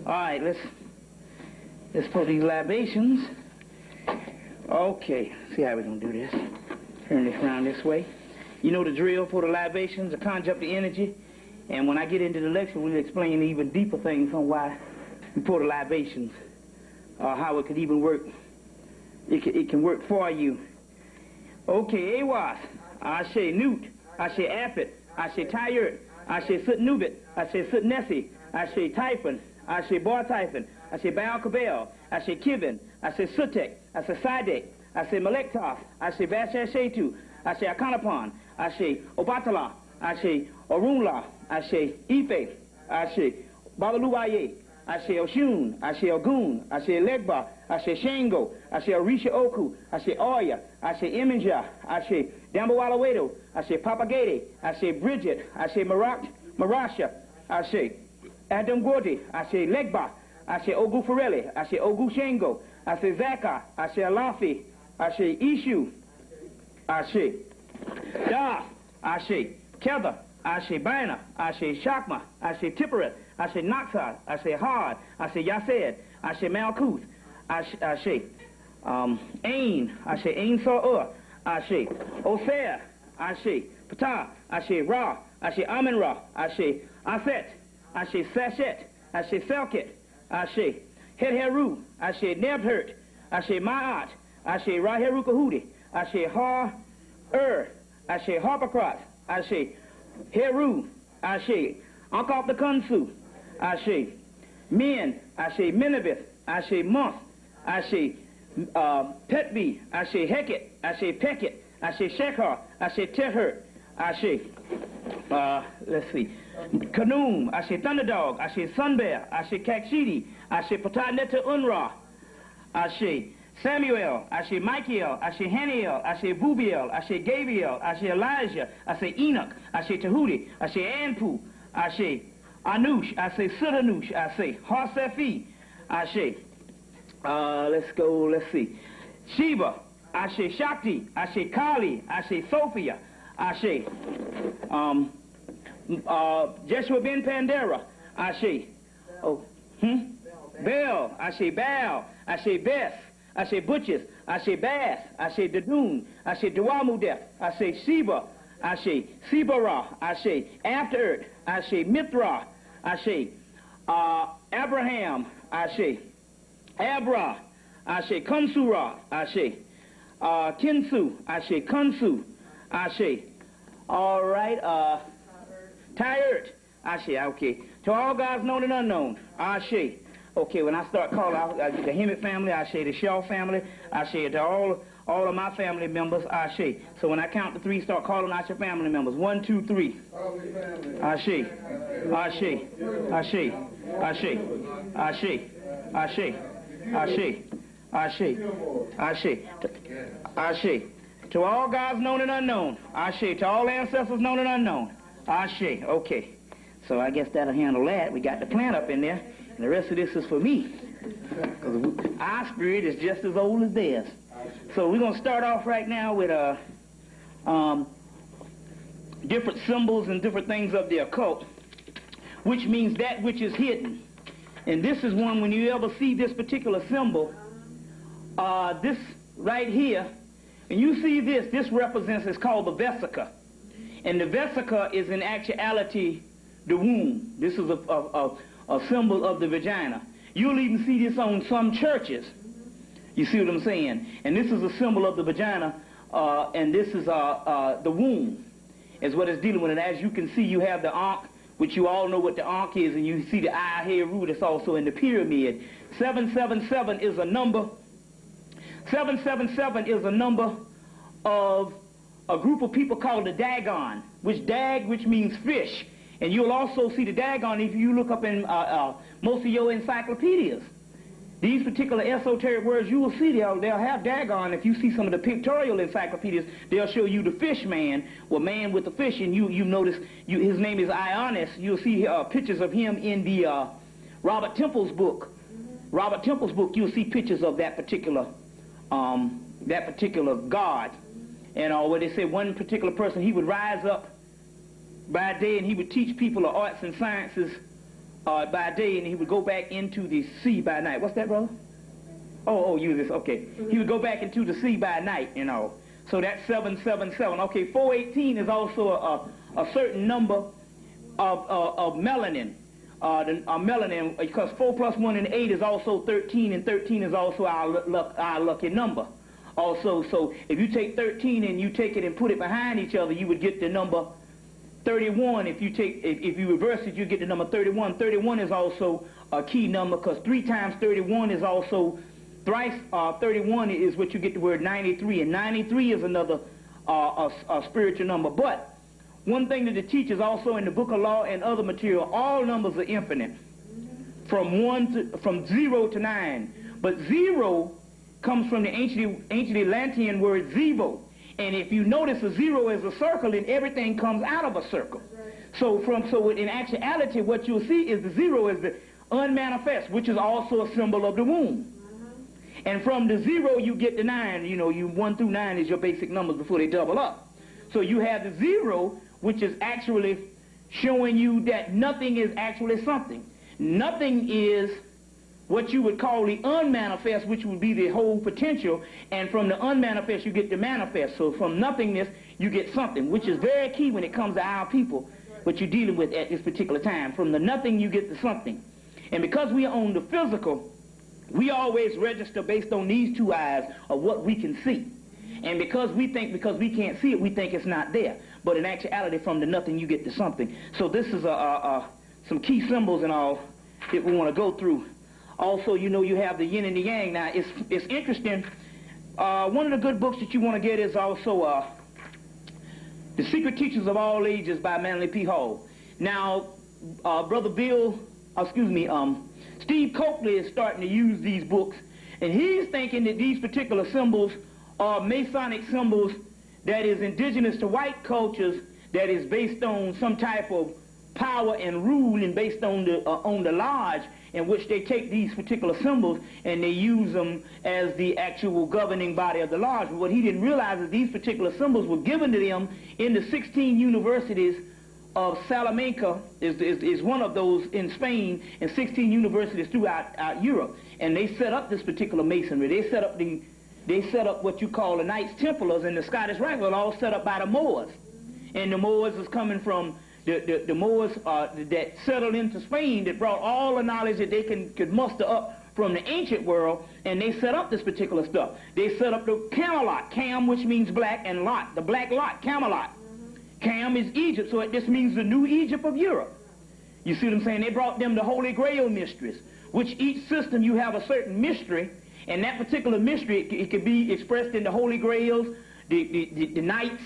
All right, let's put these libations. Okay, see how we're going to do this. Turn this around this way. You know the drill for the libations, to conjure up the energy. And when I get into the lecture, we'll explain even deeper things on why we pour the libations, how it could even work. It can work for you. Okay, Awas, Ashe Newt, Ashe Apit, Ashe Tyert, Ashe Sut Nubit, Ashe Sut Nessie, Ashe Typhon, Ashe Bar Typhon, Ashe Baal Kabel, Ashe Kivin, Ashe Sutek, Ashe Sidek, Ashe Malektoth, Ashe Vashashetu, Ashe Akanapon, Ashe Obatala, Ashe Orunla, Ashe Ife, Ashe Babaluaye, Ashe Oshun, Ashe Ogun, Ashe Legba, Ashe Shango, Ashe Orisha Oku, Ashe Oya, Ashe Iminja, Ashe Dambawalawedo, Ashe Papagede, Ashe Bridget, Ashe Marasha, Ashe Adam Gordy, Ashe Legba, Ashe Ogu Farelli, Ashe Ogu Shango, Ashe Zaka, Ashe Alafi, Ashe Ishu, Ashe Da, Ashe Kether, Ashe Bina, Ashe Shakma, Ashe Tippereth, Ashe Naxar, Ashe Hard, Ashe Yased, Ashe Malkuth, Ashe Ain, Ashe Ain Sa'ur, Ashe Osea, Ashe Ptah, Ashe Ra, Ashe Amin Ra, Ashe Aset, Ashe Sashet, Ashe Selket, Ashe Hedheru, Ashe Nebhert, Ashe Ma'at, Ashe Raheru Kahudi, Ashe Har-Ur, Ashe Harpocrat, Ashe Heru, Ashe Ankop the Kunsu, Ashe Min, Ashe Menabith, Ashe Month, Ashe Petbi, Ashe Heket, Ashe Peket, Ashe Shekhar, Ashe Tehert, Ashe, let's see, Kanum, Ashe Thunderdog, Ashe Sunbear, Ashe Kakshidi, Ashe Pataneta Unra, Ashe Samuel, Ashe Michael, Ashe Haniel, Ashe Bubiel, Ashe Gabriel, Ashe Elijah, Ashe Enoch, Ashe Tahudi, Ashe Anpu, Ashe Anush, Ashe Sudanush, Ashe Harsefi, Ashe, let's see, Sheba, Ashe Shakti, Ashe Kali, Ashe Sophia, Ashe, Jeshua ben Pandera, Ashe, Baal, Ashe Baal, Ashe Beth, Ashe Butchers, Ashe Bass, Ashe Dadun, Ashe Dawamudef, Ashe Sheba, Ashe Sibara, Ashe After Earth, Ashe Mithra, Ashe Abraham, Ashe Abra, Ashe Kunsura, Ashe Kinsu, Ashe Kunsu, Ashe. All right, Tyert, Ashe, okay. To all gods known and unknown, Ashe. Okay, when I start calling out the Hemmitt family, Ashe, the Shaw family, Ashe, to all of my family members, Ashe. So when I count to three, start calling out your family members. 1, 2, 3. Ashe, Ashe, Ashe, Ashe, Ashe, Ashe, Ashe, Ashe, Ashe, Ashe. To all gods known and unknown, Ashe. To all ancestors known and unknown, Ashe. Okay, so I guess that'll handle that. We got the plant up in there. And the rest of this is for me, because our spirit is just as old as theirs. So we're going to start off right now with different symbols and different things of the occult, which means that which is hidden. And this is one, when you ever see this particular symbol, this right here, and you see this represents, it's called the vesica. And the vesica is in actuality the womb. This is a symbol of the vagina. You'll even see this on some churches. You see what I'm saying? And this is a symbol of the vagina, and this is the womb, is what it's dealing with. And as you can see, you have the Ankh, which you all know what the Ankh is, and you see the Heru that's also in the pyramid. 777 is a number. 777 is a number of a group of people called the Dagon, which means fish. And you'll also see the Dagon if you look up in most of your encyclopedias. These particular esoteric words, you will see they'll have Dagon. If you see some of the pictorial encyclopedias, they'll show you the fish man, or man with the fish, and you notice his name is Ionis. You'll see pictures of him in the Robert Temple's book. Robert Temple's book, you'll see pictures of that particular god. And where they say one particular person, he would rise up by day and he would teach people the arts and sciences by day, and he would go back into the sea by night. What's that, brother? Oh, you this, okay. He would go back into the sea by night, you know. So that's 777. Okay, 418 is also a certain number of melanin. Melanin, because 4 plus 1 and 8 is also 13, and 13 is also our lucky number. Also, so if you take 13 and you take it and put it behind each other, you would get the number 31. If you reverse it, you get the number 31. 31 is also a key number, because 3 times 31 is also thrice 31 is what you get the word 93, and 93 is another a spiritual number. But one thing that the teachers also in the Book of Law and other material, all numbers are infinite, from 0 to 9. But 0 comes from the ancient Atlantean word zivo. And if you notice, a 0 is a circle, and everything comes out of a circle. So in actuality, what you'll see is the 0 is the unmanifest, which is also a symbol of the womb. And from the 0, you get the 9. You know, 1 through 9 is your basic numbers before they double up. So you have the 0, which is actually showing you that nothing is actually something. Nothing is what you would call the unmanifest, which would be the whole potential, and from the unmanifest you get the manifest. So from nothingness you get something, which is very key when it comes to our people, what you're dealing with at this particular time. From the nothing you get the something. And because we are on the physical, we always register based on these 2 eyes of what we can see. And because we can't see it, we think it's not there. But in actuality, from the nothing you get to something. So this is some key symbols and all that we want to go through. Also, you know, you have the yin and the yang. Now, it's interesting. One of the good books that you want to get is also The Secret Teachings of All Ages by Manly P. Hall. Now, Steve Coakley is starting to use these books, and he's thinking that these particular symbols are Masonic symbols that is indigenous to white cultures, that is based on some type of power and rule, and based on the lodge, in which they take these particular symbols and they use them as the actual governing body of the lodge. But what he didn't realize is these particular symbols were given to them in the 16 universities of Salamanca, is one of those in Spain, and 16 universities throughout Europe. And they set up this particular masonry. They set up what you call the Knights Templars, and the Scottish Rite were all set up by the Moors. And the Moors is coming from the Moors that settled into Spain, that brought all the knowledge that they could muster up from the ancient world, and they set up this particular stuff. They set up the Camelot, Cam, which means black, and Lot, the black Lot, Camelot. Cam is Egypt, so this means the new Egypt of Europe. You see what I'm saying? They brought them the Holy Grail mysteries, which each system you have a certain mystery, and that particular mystery, it could be expressed in the Holy Grails, the Knights,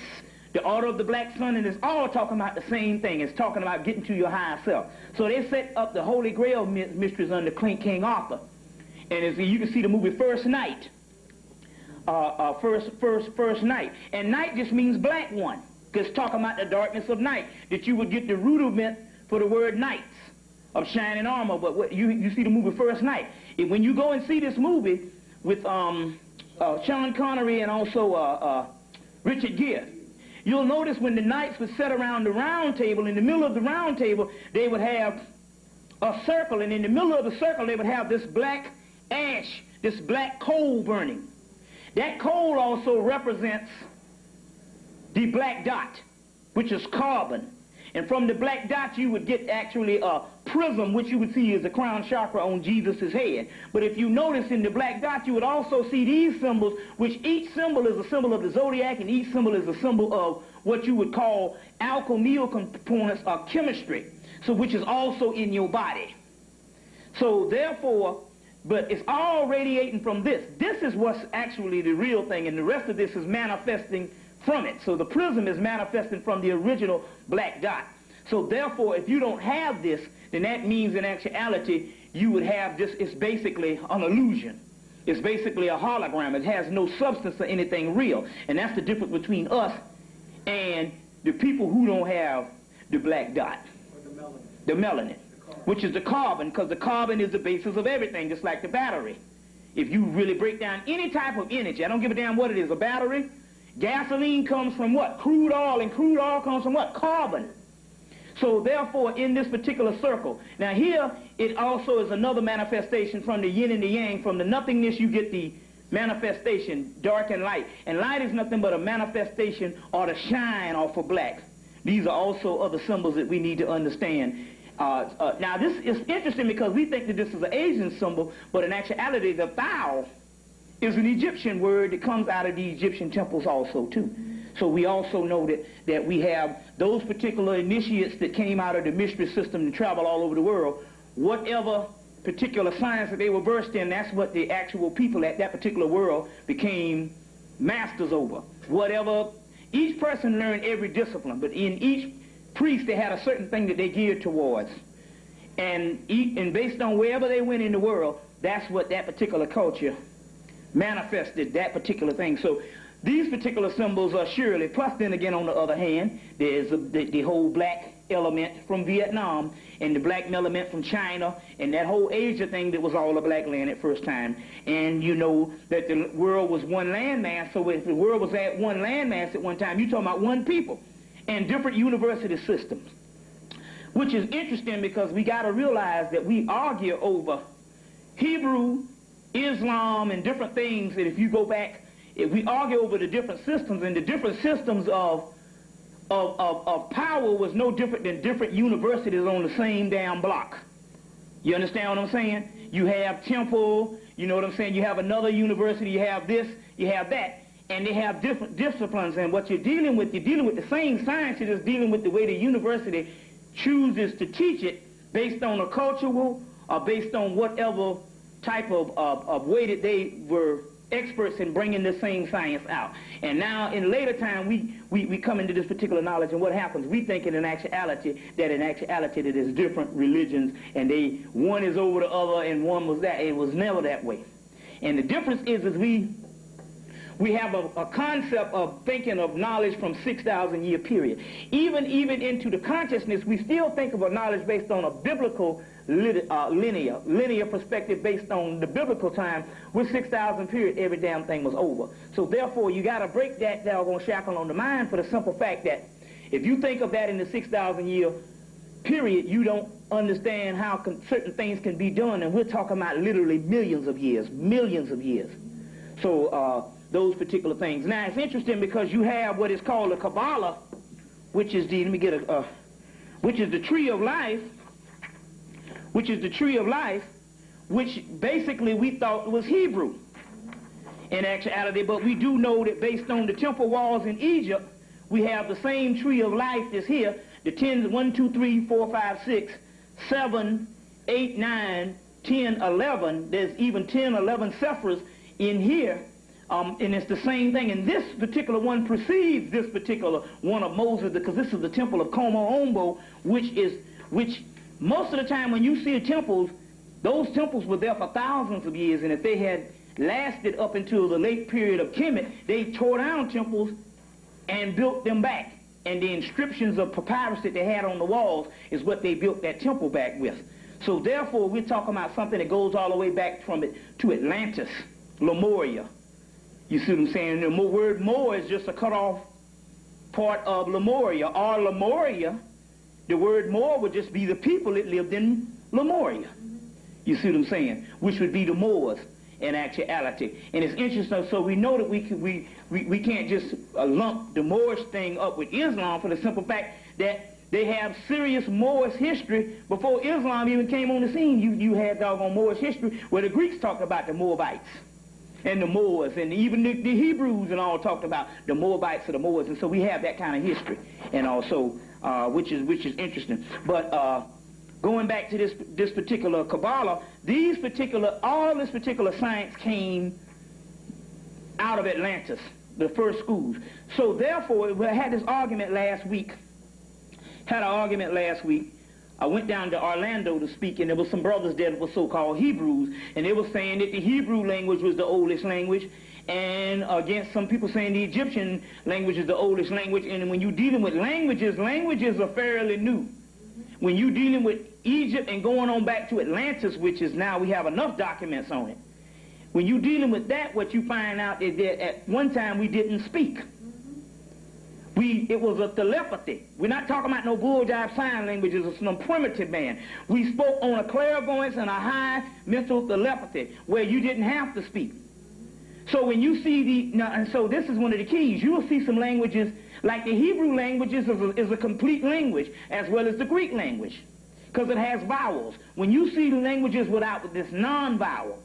the Order of the Black Sun, and it's all talking about the same thing. It's talking about getting to your higher self. So they set up the Holy Grail mysteries under King Arthur. And as you can see the movie First Night. First Night. And night just means black one, because it's talking about the darkness of night, that you would get the rudiment for the word knights of shining armor. But what you see the movie First Night. When you go and see this movie with Sean Connery and also Richard Gere, you'll notice when the knights would sit around the round table, in the middle of the round table, they would have a circle, and in the middle of the circle, they would have this black ash, this black coal burning. That coal also represents the black dot, which is carbon. And from the black dot, you would get actually a prism, which you would see is the crown chakra on Jesus' head. But if you notice in the black dot, you would also see these symbols, which each symbol is a symbol of the zodiac, and each symbol is a symbol of what you would call alchemical components or chemistry, so which is also in your body. So therefore, but it's all radiating from this. This is what's actually the real thing, and the rest of this is manifesting from it. So the prism is manifesting from the original black dot. So therefore, if you don't have this, then that means in actuality you would have this. It's basically an illusion. It's basically a hologram. It has no substance or anything real. And that's the difference between us and the people who don't have the black dot. Or the melanin. The melanin, which is the carbon, because the carbon is the basis of everything, just like the battery. If you really break down any type of energy, I don't give a damn what it is, a battery. Gasoline comes from what? Crude oil, and crude oil comes from what? Carbon. So therefore, in this particular circle, now here it also is another manifestation from the yin and the yang. From the nothingness you get the manifestation, dark and light. And light is nothing but a manifestation or the shine off of black. These are also other symbols that we need to understand. Now this is interesting because we think that this is an Asian symbol, but in actuality the thou is an Egyptian word that comes out of the Egyptian temples also too. So we also know that we have those particular initiates that came out of the mystery system and travel all over the world. Whatever particular science that they were versed in, that's what the actual people at that particular world became masters over. Whatever, each person learned every discipline, but in each priest they had a certain thing that they geared towards. And based on wherever they went in the world, that's what that particular culture manifested, that particular thing. So these particular symbols are surely, plus then again on the other hand, there's the whole black element from Vietnam and the black element from China and that whole Asia thing that was all a black land at first time. And you know that the world was one landmass, so if the world was at one landmass at one time, you're talking about one people and different university systems. Which is interesting because we got to realize that we argue over Hebrew, Islam, and different things, that if you go back, if we argue over the different systems, and the different systems of power was no different than different universities on the same damn block. You understand what I'm saying? You have temple, you know what I'm saying? You have another university, you have this, you have that, and they have different disciplines. And what you're dealing with the same science, you're just dealing with the way the university chooses to teach it based on a cultural or based on whatever type of way that they were experts in bringing the same science out. And now in later time we come into this particular knowledge, and what happens? We think in actuality that there's different religions and one is over the other and one was that. It was never that way. And the difference is we have a concept of thinking of knowledge from 6,000 year period. Even into the consciousness, we still think of a knowledge based on a biblical linear perspective based on the biblical time. With 6,000 period, every damn thing was over. So therefore, you got to break that doggone shackle on the mind for the simple fact that if you think of that in the 6,000 year period, you don't understand how certain things can be done, and we're talking about literally millions of years. So those particular things. Now it's interesting because you have what is called the Kabbalah, which is the which is the tree of life. Which basically we thought was Hebrew in actuality, but we do know that based on the temple walls in Egypt, we have the same tree of life that's here, the 10, 1, 2, 3, 4, 5, 6, 7, 8, 9, 10, 11, there's even 10, 11 sephiras in here, and it's the same thing. And this particular one precedes this particular one of Moses, because this is the temple of Como, which most of the time when you see temples, those temples were there for thousands of years, and if they had lasted up until the late period of Hemmitt, they tore down temples and built them back. And the inscriptions of papyrus that they had on the walls is what they built that temple back with. So therefore, we're talking about something that goes all the way back to Atlantis, Lemuria. You see what I'm saying? The word Moor is just a cut-off part of Lemuria. Or Lemuria, the word Moor would just be the people that lived in Lemuria. You see what I'm saying? Which would be the Moors in actuality. And it's interesting, so we know that we can't just lump the Moorish thing up with Islam for the simple fact that they have serious Moorish history before Islam even came on the scene. You had doggone Moorish history where the Greeks talked about the Moabites and the Moors, and even the Hebrews and all talked about the Moabites or the Moors. And so we have that kind of history, and also which is interesting. But going back to this particular Kabbalah, all this particular science came out of Atlantis, the first schools. So therefore, we had this argument last week. I went down to Orlando to speak, and there was some brothers there that were so-called Hebrews, and they were saying that the Hebrew language was the oldest language, and against some people saying the Egyptian language is the oldest language. And when you're dealing with languages are fairly new. When you're dealing with Egypt and going on back to Atlantis, which is now we have enough documents on it, when you're dealing with that, what you find out is that at one time we didn't speak. It was a telepathy. We're not talking about no bull-jive sign languages or some primitive man. We spoke on a clairvoyance and a high mental telepathy where you didn't have to speak. So when you see and so this is one of the keys. You will see some languages, like the Hebrew languages is a complete language, as well as the Greek language, because it has vowels. When you see languages without this non-vowel,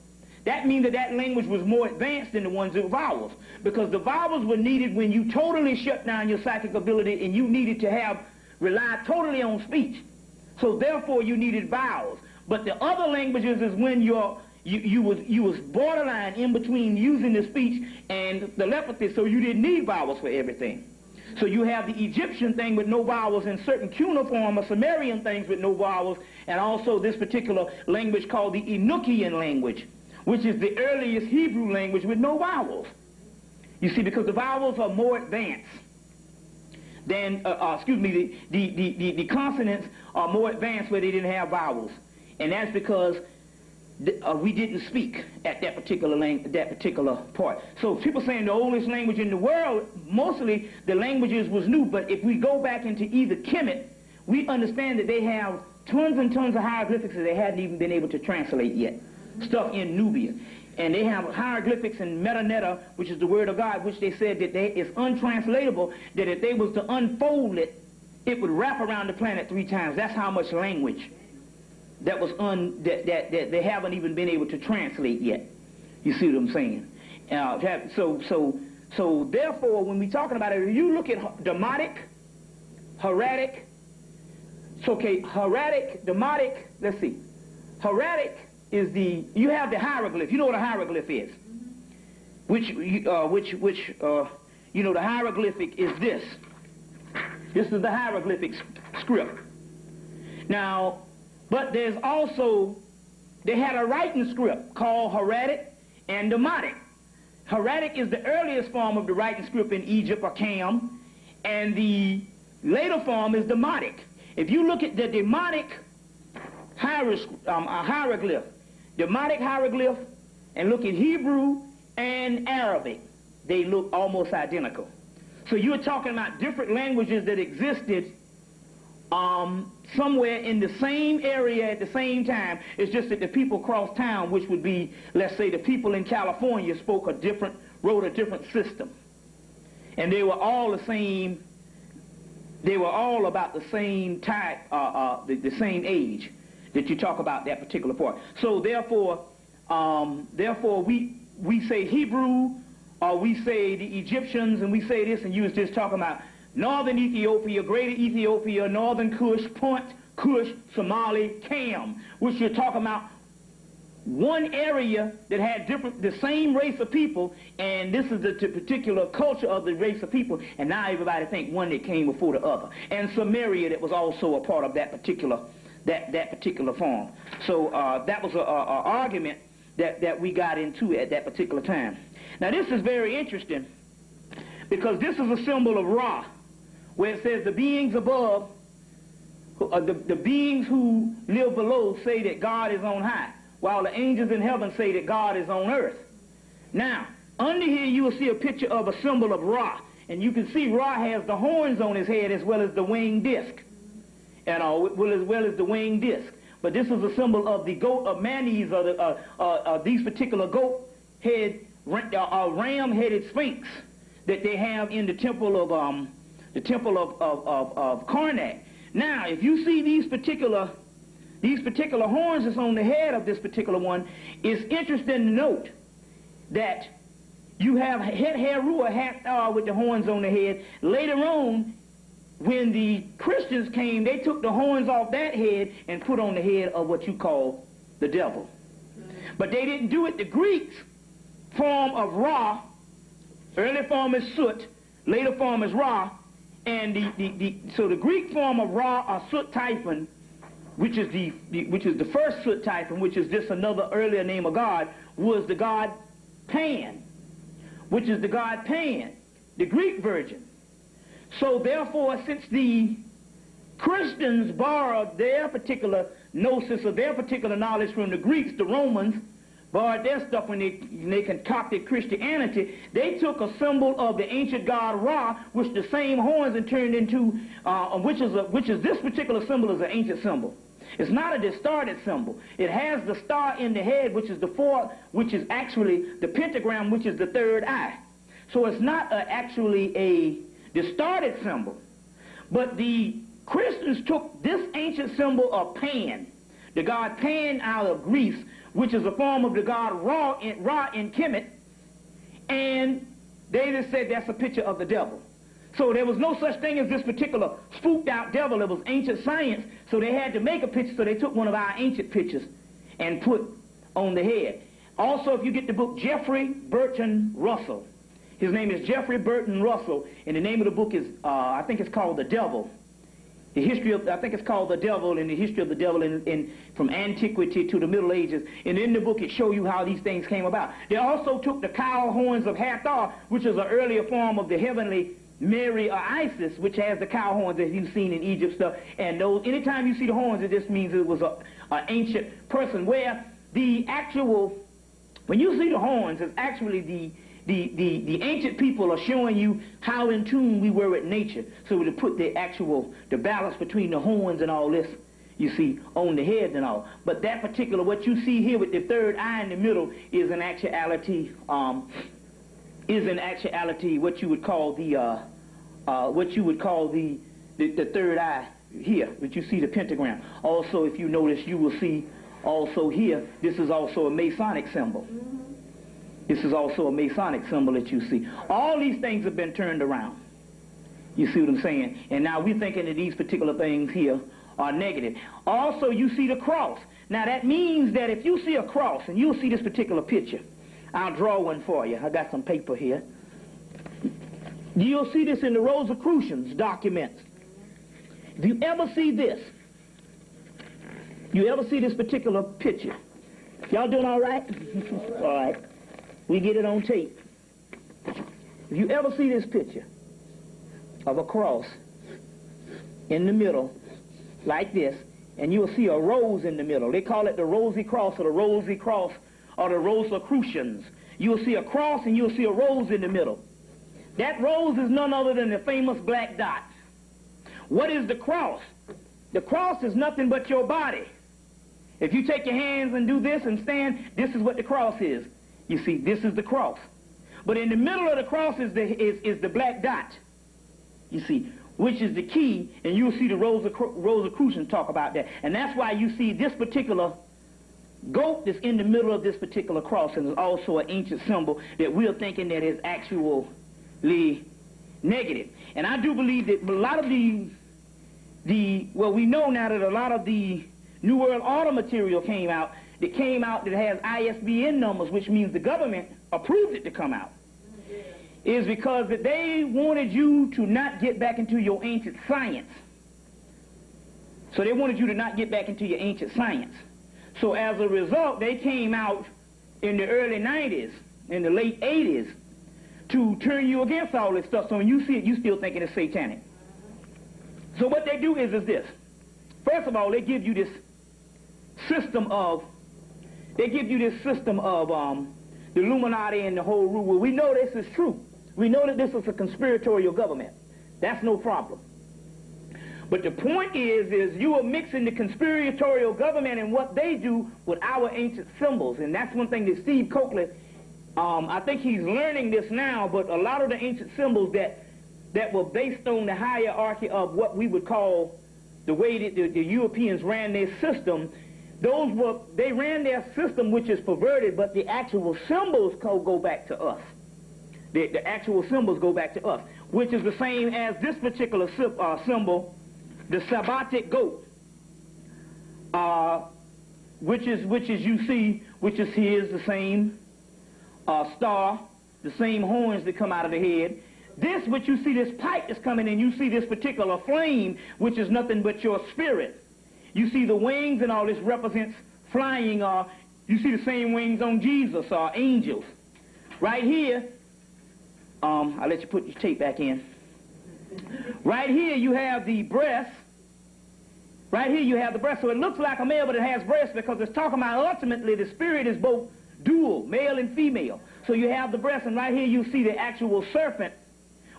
that means that language was more advanced than the ones with vowels, because the vowels were needed when you totally shut down your psychic ability and you needed to rely totally on speech. So therefore you needed vowels. But the other languages is when you was borderline in between using the speech and telepathy, so you didn't need vowels for everything. So you have the Egyptian thing with no vowels, and certain cuneiform or Sumerian things with no vowels, and also this particular language called the Enochian language, which is the earliest Hebrew language with no vowels. You see, because the vowels are more advanced than, the consonants are more advanced where they didn't have vowels. And that's because we didn't speak at that particular part. So people saying the oldest language in the world, mostly the languages was new, but if we go back into either Hemmitt, we understand that they have tons and tons of hieroglyphics that they hadn't even been able to translate yet. Stuff in Nubia. And they have hieroglyphics in metaneta, which is the word of God, which they said that is untranslatable, that if they was to unfold it, it would wrap around the planet 3 times. That's how much language that was that they haven't even been able to translate yet. You see what I'm saying? So therefore, when we're talking about it, if you look at demotic, hieratic, hieratic, demotic, let's see. Hieratic is you have the hieroglyph. You know what a hieroglyph is? The hieroglyphic is this. This is the hieroglyphic script. Now, but there's also, they had a writing script called hieratic and demotic. Hieratic is the earliest form of the writing script in Egypt, or Cam, and the later form is demotic. If you look at the demotic hieroglyph, and look at Hebrew and Arabic, they look almost identical. So you're talking about different languages that existed somewhere in the same area at the same time. It's just that the people across town, which would be, let's say, the people in California, wrote a different system. And they were all the same, they were all about the same type, the same age that you talk about that particular part. So therefore we say Hebrew, or we say the Egyptians, and we say this, and you was just talking about northern Ethiopia, greater Ethiopia, northern Kush, Punt, Kush, Somali, Cam, which you're talking about one area that had the same race of people, and this is the particular culture of the race of people, and now everybody think one that came before the other. And Samaria, that was also a part of that particular form. So that was an argument that we got into at that particular time. Now this is very interesting, because this is a symbol of Ra, where it says the beings above, the beings who live below say that God is on high, while the angels in heaven say that God is on earth. Now, under here you will see a picture of a symbol of Ra, and you can see Ra has the horns on his head as well as the winged disc, and as well as the winged disc. But this is a symbol of the goat of Manes, or these particular goat head, ram-headed Sphinx that they have in the temple of Karnak. Now, if you see these particular horns that's on the head of this particular one, it's interesting to note that you have Heru, or Hathor, with the horns on the head. Later on, when the Christians came, they took the horns off that head and put on the head of what you call the devil. But they didn't do it. The Greeks form of Ra, early form is Sut, later form is Ra, and so the Greek form of Ra, or Sut Typhon, which is the first Sut Typhon, which is just another earlier name of God, was the god Pan, which is the god Pan, the Greek virgin. So therefore, since the Christians borrowed their particular gnosis or their particular knowledge from the Greeks, the Romans borrowed their stuff when they concocted Christianity. They took a symbol of the ancient god Ra, which the same horns and turned into, which is this particular symbol is an ancient symbol. It's not a distorted symbol. It has the star in the head, which is the fourth, which is actually the pentagram, which is the third eye. So it's not actually a distorted symbol. But the Christians took this ancient symbol of Pan, the god Pan out of Greece, which is a form of the god Ra in Hemmitt, and they just said that's a picture of the devil. So there was no such thing as this particular spooked out devil. It was ancient science, so they had to make a picture, so they took one of our ancient pictures and put on the head. Also, if you get the book Jeffrey Burton Russell, his name is Jeffrey Burton Russell, and the name of the book is, I think it's called The Devil. The history of, I think it's called The Devil, and the history of the devil from antiquity to the Middle Ages. And in the book, it shows you how these things came about. They also took the cow horns of Hathor, which is an earlier form of the heavenly Mary or Isis, which has the cow horns that you've seen in Egypt stuff. And those, anytime you see the horns, it just means it was an ancient person. Where the actual, when you see the horns, it's actually the ancient people are showing you how in tune we were with nature. So to put the balance between the horns and all this, you see, on the head and all. But that particular, what you see here with the third eye in the middle is in actuality, what you would call the third eye here, but you see the pentagram. Also, if you notice, you will see also here, this is also a Masonic symbol. This is also a Masonic symbol that you see. All these things have been turned around. You see what I'm saying? And now we're thinking that these particular things here are negative. Also, you see the cross. Now, that means that if you see a cross, and you'll see this particular picture, I'll draw one for you. I got some paper here. You'll see this in the Rosicrucians documents. If you ever see this, you ever see this particular picture? Y'all doing all right? All right. We get it on tape. If you ever see this picture of a cross in the middle, like this, and you'll see a rose in the middle. They call it the Rosy Cross or the Rosy Cross or the Rosicrucians. You'll see a cross and you'll see a rose in the middle. That rose is none other than the famous black dot. What is the cross? The cross is nothing but your body. If you take your hands and do this and stand, this is what the cross is. You see, this is the cross. But in the middle of the cross is the black dot, you see, which is the key, and you'll see the Rosicrucians talk about that. And that's why you see this particular goat that's in the middle of this particular cross, and is also an ancient symbol that we're thinking that is actually negative. And I do believe that a lot of well, we know now that a lot of the New World Order material came out that has ISBN numbers, which means the government approved it to come out, is because that they wanted you to not get back into your ancient science. So they wanted you to not get back into your ancient science. So as a result, they came out in the early 90s, in the late 80s, to turn you against all this stuff. So when you see it, you still thinking it's satanic. So what they do is this. First of all, they give you this system of, the Illuminati and the whole rule. Well, we know this is true. We know that this is a conspiratorial government. That's no problem. But the point is you are mixing the conspiratorial government and what they do with our ancient symbols. And that's one thing that Steve Coakley, I think he's learning this now, but a lot of the ancient symbols that were based on the hierarchy of what we would call the way that the Europeans ran their system, they ran their system, which is perverted, but the actual symbols go back to us. The actual symbols go back to us, which is the same as this particular symbol, the Sabbatic goat, which is you see, which is here's the same star, the same horns that come out of the head. This, which you see this pipe that's coming in, you see this particular flame, which is nothing but your spirit. You see the wings and all this represents flying. You see the same wings on Jesus, angels. Right here, I'll let you put your tape back in. Right here you have the breast. Right here you have the breast. So it looks like a male, but it has breasts because it's talking about ultimately the spirit is both dual, male and female. So you have the breast, and right here you see the actual serpent,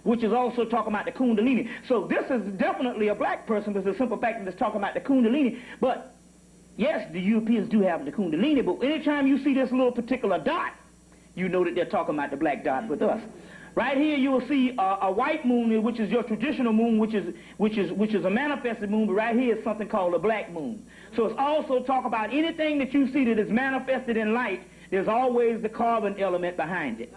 which is also talking about the kundalini. So this is definitely a black person, because the simple fact that it's talking about the kundalini. But yes, the Europeans do have the kundalini, but anytime you see this little particular dot, you know that they're talking about the black dot with us. Right here you will see a white moon, which is your traditional moon, which is a manifested moon, but right here is something called a black moon. So it's also talk about anything that you see that is manifested in light, there's always the carbon element behind it.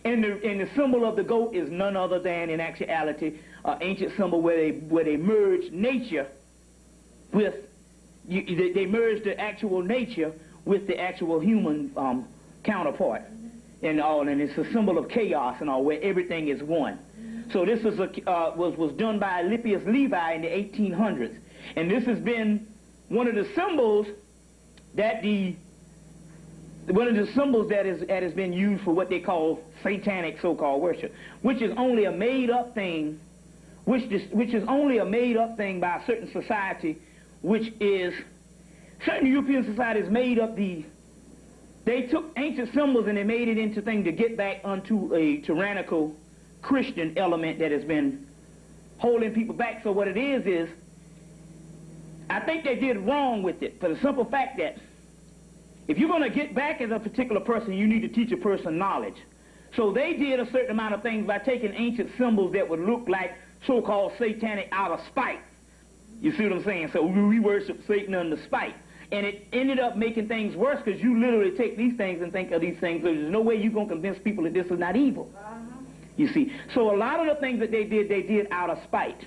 And the symbol of the goat is none other than, in actuality, an ancient symbol where they merge nature with, they merge the actual nature with the actual human counterpart. And it's a symbol of chaos and all, where everything is one. So this is was done by Lippius Levi in the 1800s, and this has been one of the symbols that has been used for what they call satanic so-called worship, which is only a made-up thing, which is only a made-up thing by a certain society, which is certain European societies made up the. They took ancient symbols and they made it into things to get back onto a tyrannical Christian element that has been holding people back. So what it is I think they did wrong with it, for the simple fact that if you're going to get back as a particular person, you need to teach a person knowledge. So they did a certain amount of things by taking ancient symbols that would look like so-called satanic out of spite. You see what I'm saying? So we worship Satan under spite. And it ended up making things worse, because you literally take these things and think of these things. There's no way you're going to convince people that this is not evil. You see. So a lot of the things that they did out of spite.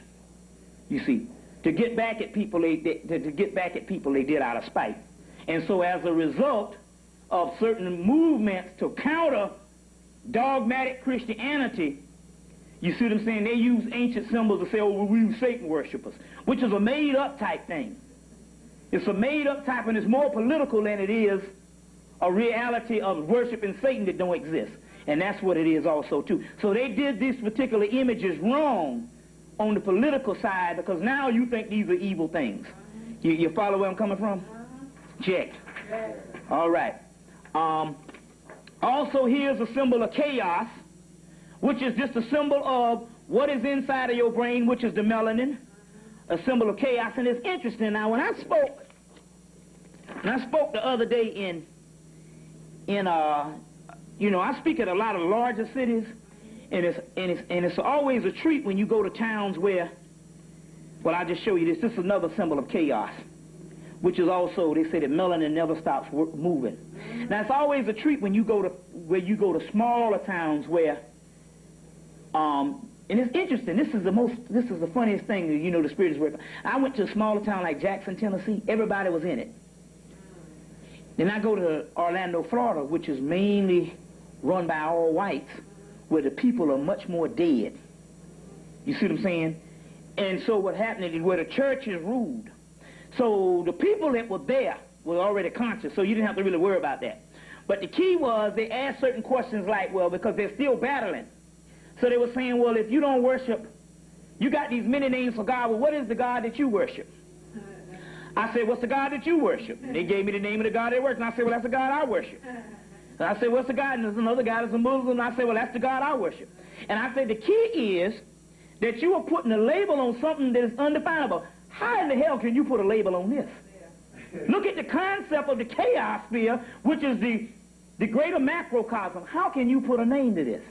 You see. To get back at people, they did out of spite. And so as a result of certain movements to counter dogmatic Christianity, you see what I'm saying? They use ancient symbols to say, oh, well, we Satan worshipers, which is a made-up type thing. It's a made-up type, and it's more political than it is a reality of worshiping Satan that don't exist. And that's what it is also, too. So they did these particular images wrong on the political side, because now you think these are evil things. You follow where I'm coming from? Check. All right. Also, here's a symbol of chaos, which is just a symbol of what is inside of your brain, which is the melanin. A symbol of chaos. And it's interesting. Now, when I spoke the other day I speak at a lot of larger cities, and it's always a treat when you go to towns where, well, I'll just show you this. This is another symbol of chaos, which is also, they say that melanin never stops moving. Now, it's always a treat when you go to smaller towns where, and it's interesting. This is the funniest thing. The Spirit is working. I went to a smaller town like Jackson, Tennessee. Everybody was in it. Then I go to Orlando, Florida, which is mainly run by all whites, where the people are much more dead. You see what I'm saying? And so what happened is where the church is ruled. So the people that were there were already conscious, so you didn't have to really worry about that. But the key was they asked certain questions like, well, because they're still battling. So they were saying, well, if you don't worship, you got these many names for God, well, what is the God that you worship? I said, what's the God that you worship? They gave me the name of the God they worship, and I said, well, that's the God I worship. And I said, what's the God? And there's another guy that's a Muslim, and I said, well, that's the God I worship. And I said, the key is that you are putting a label on something that is undefinable. How in the hell can you put a label on this? Look at the concept of the chaos sphere, which is the greater macrocosm. How can you put a name to this?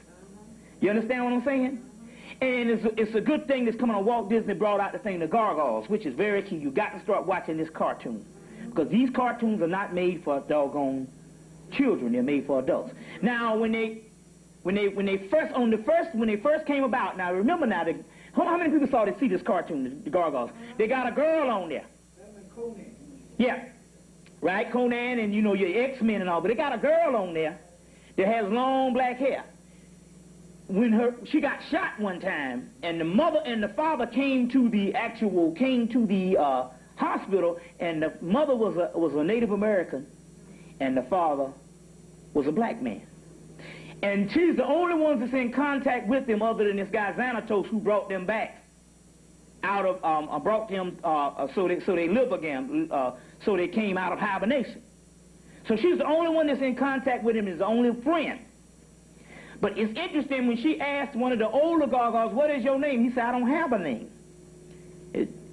You understand what I'm saying? And it's a good thing that's coming on. Walt Disney brought out the thing, the gargoyles, which is very key. You got to start watching this cartoon, because these cartoons are not made for doggone children. They're made for adults. Now, when they first came about, now remember now, how many people saw see this cartoon, the gargoyles? They got a girl on there. Yeah, right, Conan and your X-Men and all, but they got a girl on there that has long black hair. When she got shot one time, and the mother and the father came to the hospital, and the mother was a Native American, and the father was a black man. And she's the only one that's in contact with them, other than this guy Xanatos, who brought them back out of so they live again, so they came out of hibernation. So she's the only one that's in contact with him, is the only friend. But it's interesting when she asked one of the older gargoyles, what is your name? He said, I don't have a name.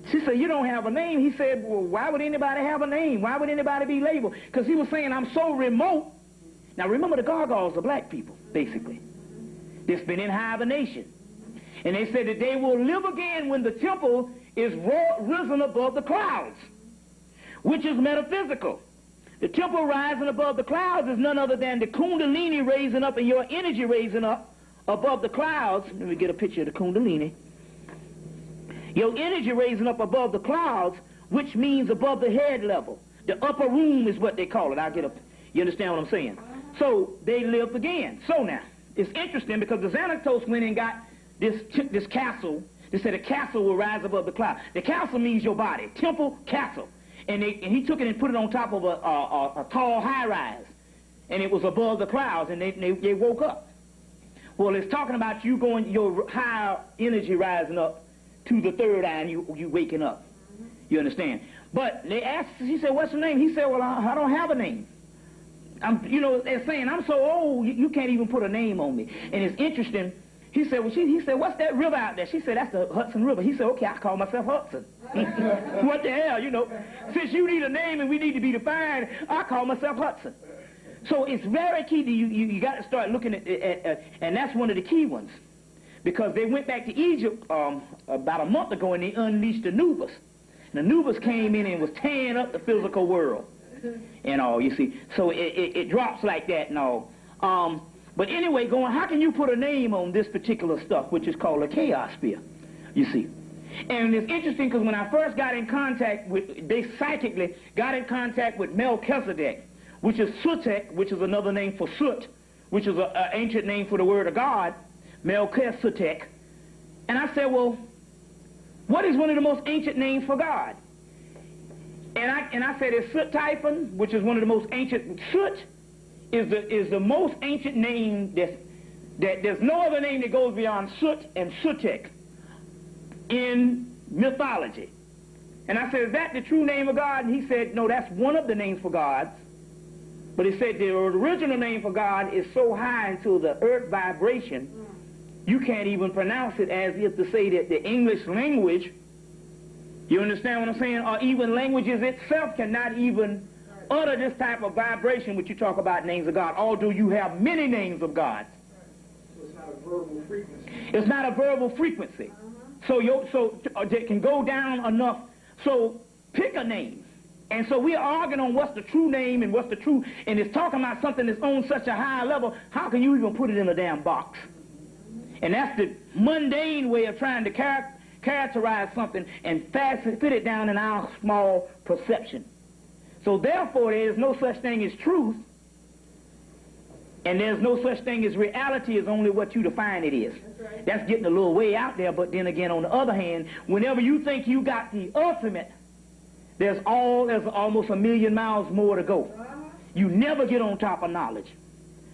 She said, you don't have a name? He said, well, why would anybody have a name? Why would anybody be labeled? Because he was saying, I'm so remote. Now remember, the gargoyles are black people, basically. They've been in hibernation. And they said that they will live again when the temple is risen above the clouds, which is metaphysical. The temple rising above the clouds is none other than the kundalini raising up and your energy raising up above the clouds. Let me get a picture of the kundalini. Your energy raising up above the clouds, which means above the head level. The upper room is what they call it. I'll get up. You understand what I'm saying? So they lived again. So now, it's interesting because the Xanatos went and got this castle. They said a castle will rise above the cloud. The castle means your body. Temple, castle. And he took it and put it on top of a tall high-rise. And it was above the clouds, and they woke up. Well, it's talking about you going, your higher energy rising up to the third eye, and you waking up. You understand? But they asked, he said, what's your name? He said, well, I don't have a name. They're saying, I'm so old, you can't even put a name on me. And it's interesting. He said, he said, what's that river out there? She said, that's the Hudson River. He said, okay, I call myself Hudson. What the hell, Since you need a name and we need to be defined, I call myself Hudson. So it's very key that you got to start looking at and that's one of the key ones. Because they went back to Egypt about a month ago and they unleashed Anubis. And Anubis came in and was tearing up the physical world and all, you see. So it drops like that and all. But anyway, how can you put a name on this particular stuff, which is called a chaos sphere, you see? And it's interesting because when I first got in contact they psychically got in contact with Melchizedek, which is Sutek, which is another name for Sut, which is an ancient name for the word of God, Melchizedek. And I said, well, what is one of the most ancient names for God? And I said it's Sut-Typhon, which is one of the most ancient. Sut is the most ancient name that there's no other name that goes beyond Sut and Sutek in mythology. And I said, is that the true name of God? And he said, no, that's one of the names for God. But he said the original name for God is so high into the earth vibration, you can't even pronounce it, as if to say that the English language, you understand what I'm saying, or even languages itself cannot even utter this type of vibration which you talk about names of God, although you have many names of God. So it's not a verbal frequency. It's not a verbal frequency. So it can go down enough. So pick a name. And so we're arguing on what's the true name and what's the true, and it's talking about something that's on such a high level, how can you even put it in a damn box? And that's the mundane way of trying to characterize something and fit it down in our small perception. So therefore, there is no such thing as truth, and there's no such thing as reality. Is only what you define it is. That's right. That's getting a little way out there, but then again, on the other hand, whenever you think you got the ultimate, there's almost 1,000,000 miles more to go. You never get on top of knowledge,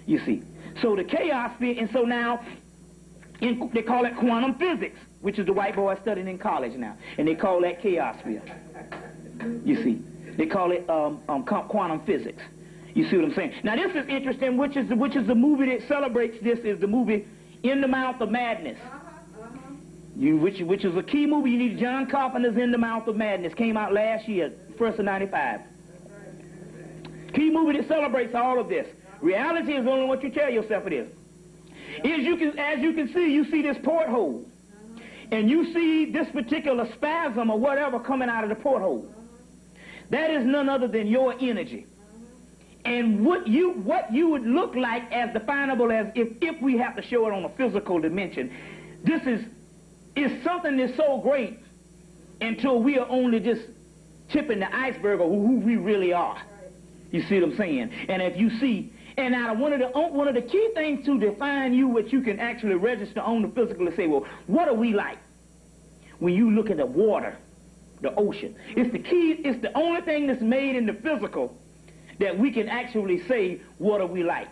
you see. So the chaos sphere, and so now, they call it quantum physics, which is the white boy studying in college now, and they call that chaos sphere, you see. They call it quantum physics. You see what I'm saying? Now this is interesting, which is the movie that celebrates this, is the movie In the Mouth of Madness. Which is a key movie. You need John Carpenter's In the Mouth of Madness. Came out last year, 1st of 95. Key movie that celebrates all of this. Reality is only what you tell yourself it is. As you can see, you see this porthole. And you see this particular spasm or whatever coming out of the porthole. That is none other than your energy. And what you would look like as definable as if we have to show it on a physical dimension. This is something that's so great until we are only just tipping the iceberg of who we really are. You see what I'm saying? And if you see, and now one of the key things to define you, what you can actually register on the physical, to say, well, what are we like? When you look at the water, the ocean, it's the only thing that's made in the physical that we can actually say, what are we like?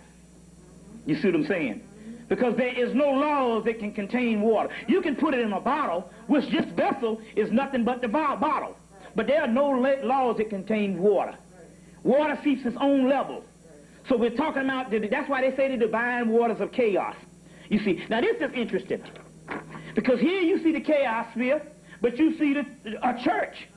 You see what I'm saying? Because there is no laws that can contain water. You can put it in a bottle, which this vessel is nothing but the bottle. But there are no laws that contain water. Water seeks its own level. So we're talking about, that's why they say the divine waters of chaos. You see, now this is interesting. Because here you see the chaos sphere, but you see a church.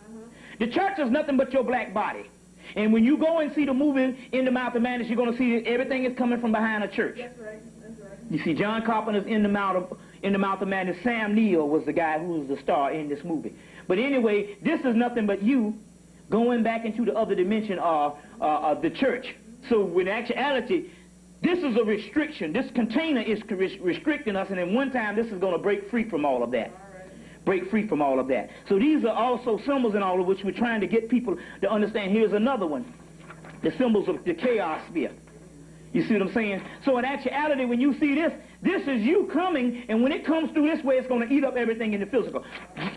The church is nothing but your black body. And when you go and see the movie In the Mouth of Madness, you're going to see that everything is coming from behind a church. That's right. That's right. You see, John Carpenter's In the Mouth of Madness. Sam Neill was the guy who was the star in this movie. But anyway, this is nothing but you going back into the other dimension of the church. So in actuality, this is a restriction. This container is restricting us, and in one time this is going to break free from all of that. Break free from all of that. So these are also symbols in all of which we're trying to get people to understand. Here's another one. The symbols of the chaos sphere. You see what I'm saying? So in actuality, when you see this, this is you coming, and when it comes through this way, it's going to eat up everything in the physical.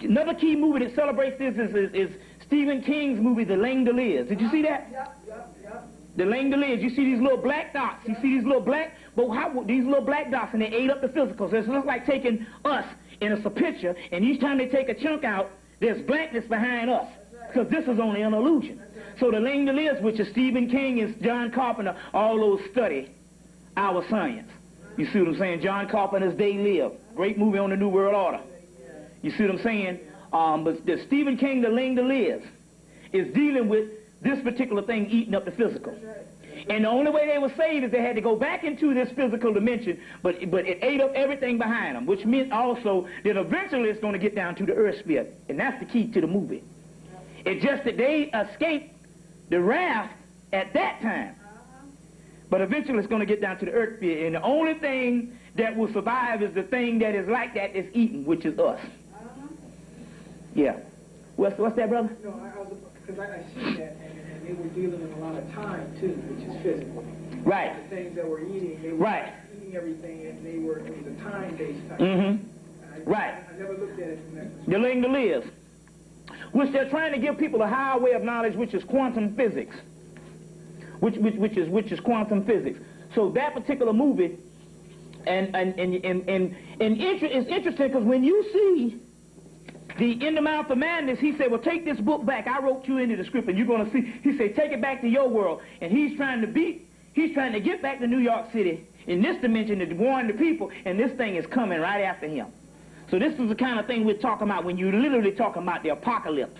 Another key movie that celebrates this is Stephen King's movie, The Langoliers. Did you see that? Yep. The Langoliers. You see these little black dots. You see these little black, these little black dots, and they ate up the physical. So it looks like taking us, and it's a picture, and each time they take a chunk out, there's blackness behind us, because this is only an illusion. So the Langoliers, which is Stephen King and John Carpenter, all those study our science. You see what I'm saying? John Carpenter's They Live, great movie on the New World Order. You see what I'm saying? But the Stephen King, The Langoliers, is dealing with this particular thing eating up the physical. And the only way they were saved is they had to go back into this physical dimension, but it ate up everything behind them, which meant also that eventually it's going to get down to the earth sphere. And that's the key to the movie. It's just that they escaped the wrath at that time. But eventually it's going to get down to the earth sphere. And the only thing that will survive is the thing that is like that is eaten, which is us. Yeah. What's that, brother? No, because I see that, and they were dealing in a lot of time, too, which is physical. Right. The things that we're eating, they were eating everything, and it was a time-based type. Mm-hmm. I never looked at it from that perspective. The Langoliers, which they're trying to give people a higher way of knowledge, which is quantum physics. Which is quantum physics. So that particular movie, and it's interesting because when you see the In the Mouth of Madness, he said, well, take this book back. I wrote you into the script, and you're going to see. He said, take it back to your world. And he's trying to get back to New York City in this dimension to warn the people, and this thing is coming right after him. So this is the kind of thing we're talking about when you're literally talking about the apocalypse.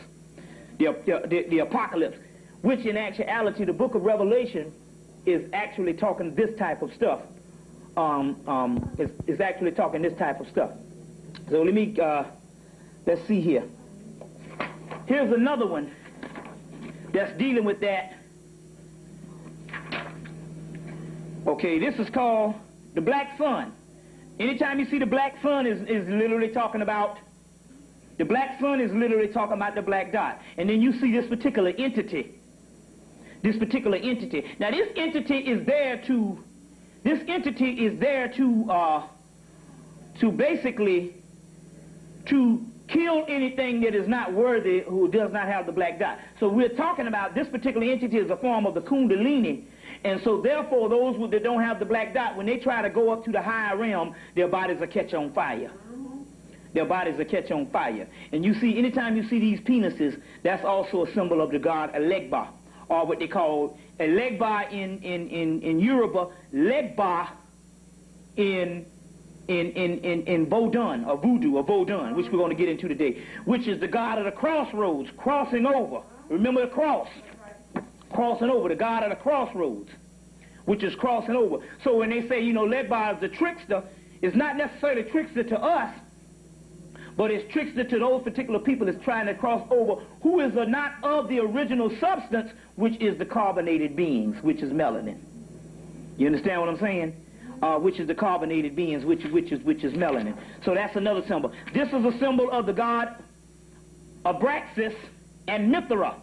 The apocalypse, which in actuality, the book of Revelation is actually talking this type of stuff. Is actually talking this type of stuff. So let me... let's see here. Here's another one that's dealing with that. Okay, this is called the Black Sun. Anytime you see the Black Sun is literally talking about, the Black Sun is literally talking about the black dot. And then you see this particular entity. Now this entity is there to basically to kill anything that is not worthy who does not have the black dot. So we're talking about this particular entity is a form of the Kundalini. And so therefore those that don't have the black dot, when they try to go up to the higher realm, their bodies will catch on fire. Their bodies will catch on fire. And you see, anytime you see these penises, that's also a symbol of the god Elegba, or what they call Elegba in Yoruba, Legba in Vodun, or Voodoo, or Vodun, which we're going to get into today, which is the god of the crossroads, crossing over. Remember the cross? Crossing over, the god of the crossroads, which is crossing over. So when they say, Legba is the trickster, it's not necessarily trickster to us, but it's trickster to those particular people that's trying to cross over, who is not of the original substance, which is the carbonated beings, which is melanin. You understand what I'm saying? Which is the carbonated beings, which is melanin. So that's another symbol. This is a symbol of the god Abraxas and Mithra,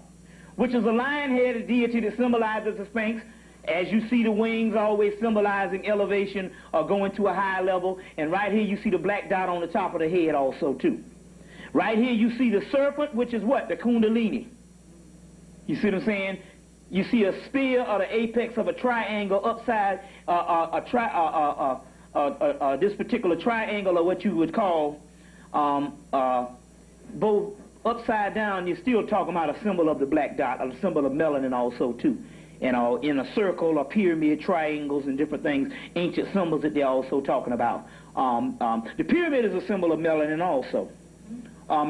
which is a lion-headed deity that symbolizes the Sphinx. As you see the wings always symbolizing elevation or going to a high level. And right here you see the black dot on the top of the head also too. Right here you see the serpent, which is what? The Kundalini. You see what I'm saying? You see a spear or the apex of a triangle upside, this particular triangle, or what you would call both upside down, you're still talking about a symbol of the black dot, a symbol of melanin also too. And in a circle, a pyramid, triangles, and different things, ancient symbols that they're also talking about. The pyramid is a symbol of melanin also.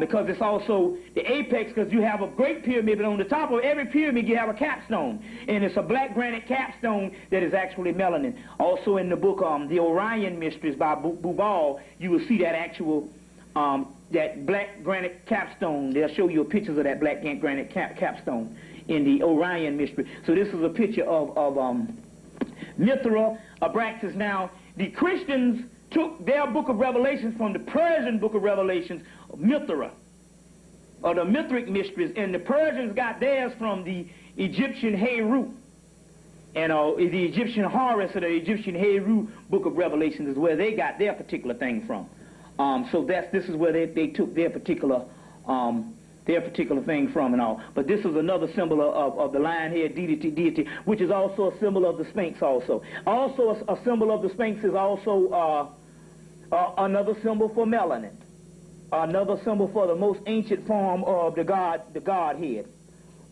Because it's also the apex, because you have a great pyramid, but on the top of every pyramid you have a capstone, and it's a black granite capstone that is actually melanin. Also in the book, The Orion Mysteries by Bubal, you will see that actual, that black granite capstone. They'll show you pictures of that black granite capstone in the Orion Mystery. So this is a picture of Mithra, Abraxas. Now, the Christians took their book of Revelations from the Persian book of Revelations, Mithra, or the Mithric Mysteries, and the Persians got theirs from the Egyptian Heru, and the Egyptian Horus, or the Egyptian Heru book of Revelations is where they got their particular thing from. So this is where they took their particular thing from and all. But this is another symbol of the lion-head deity, which is also a symbol of the Sphinx also. Also a symbol of the Sphinx is also another symbol for melanin, another symbol for the most ancient form of the Godhead,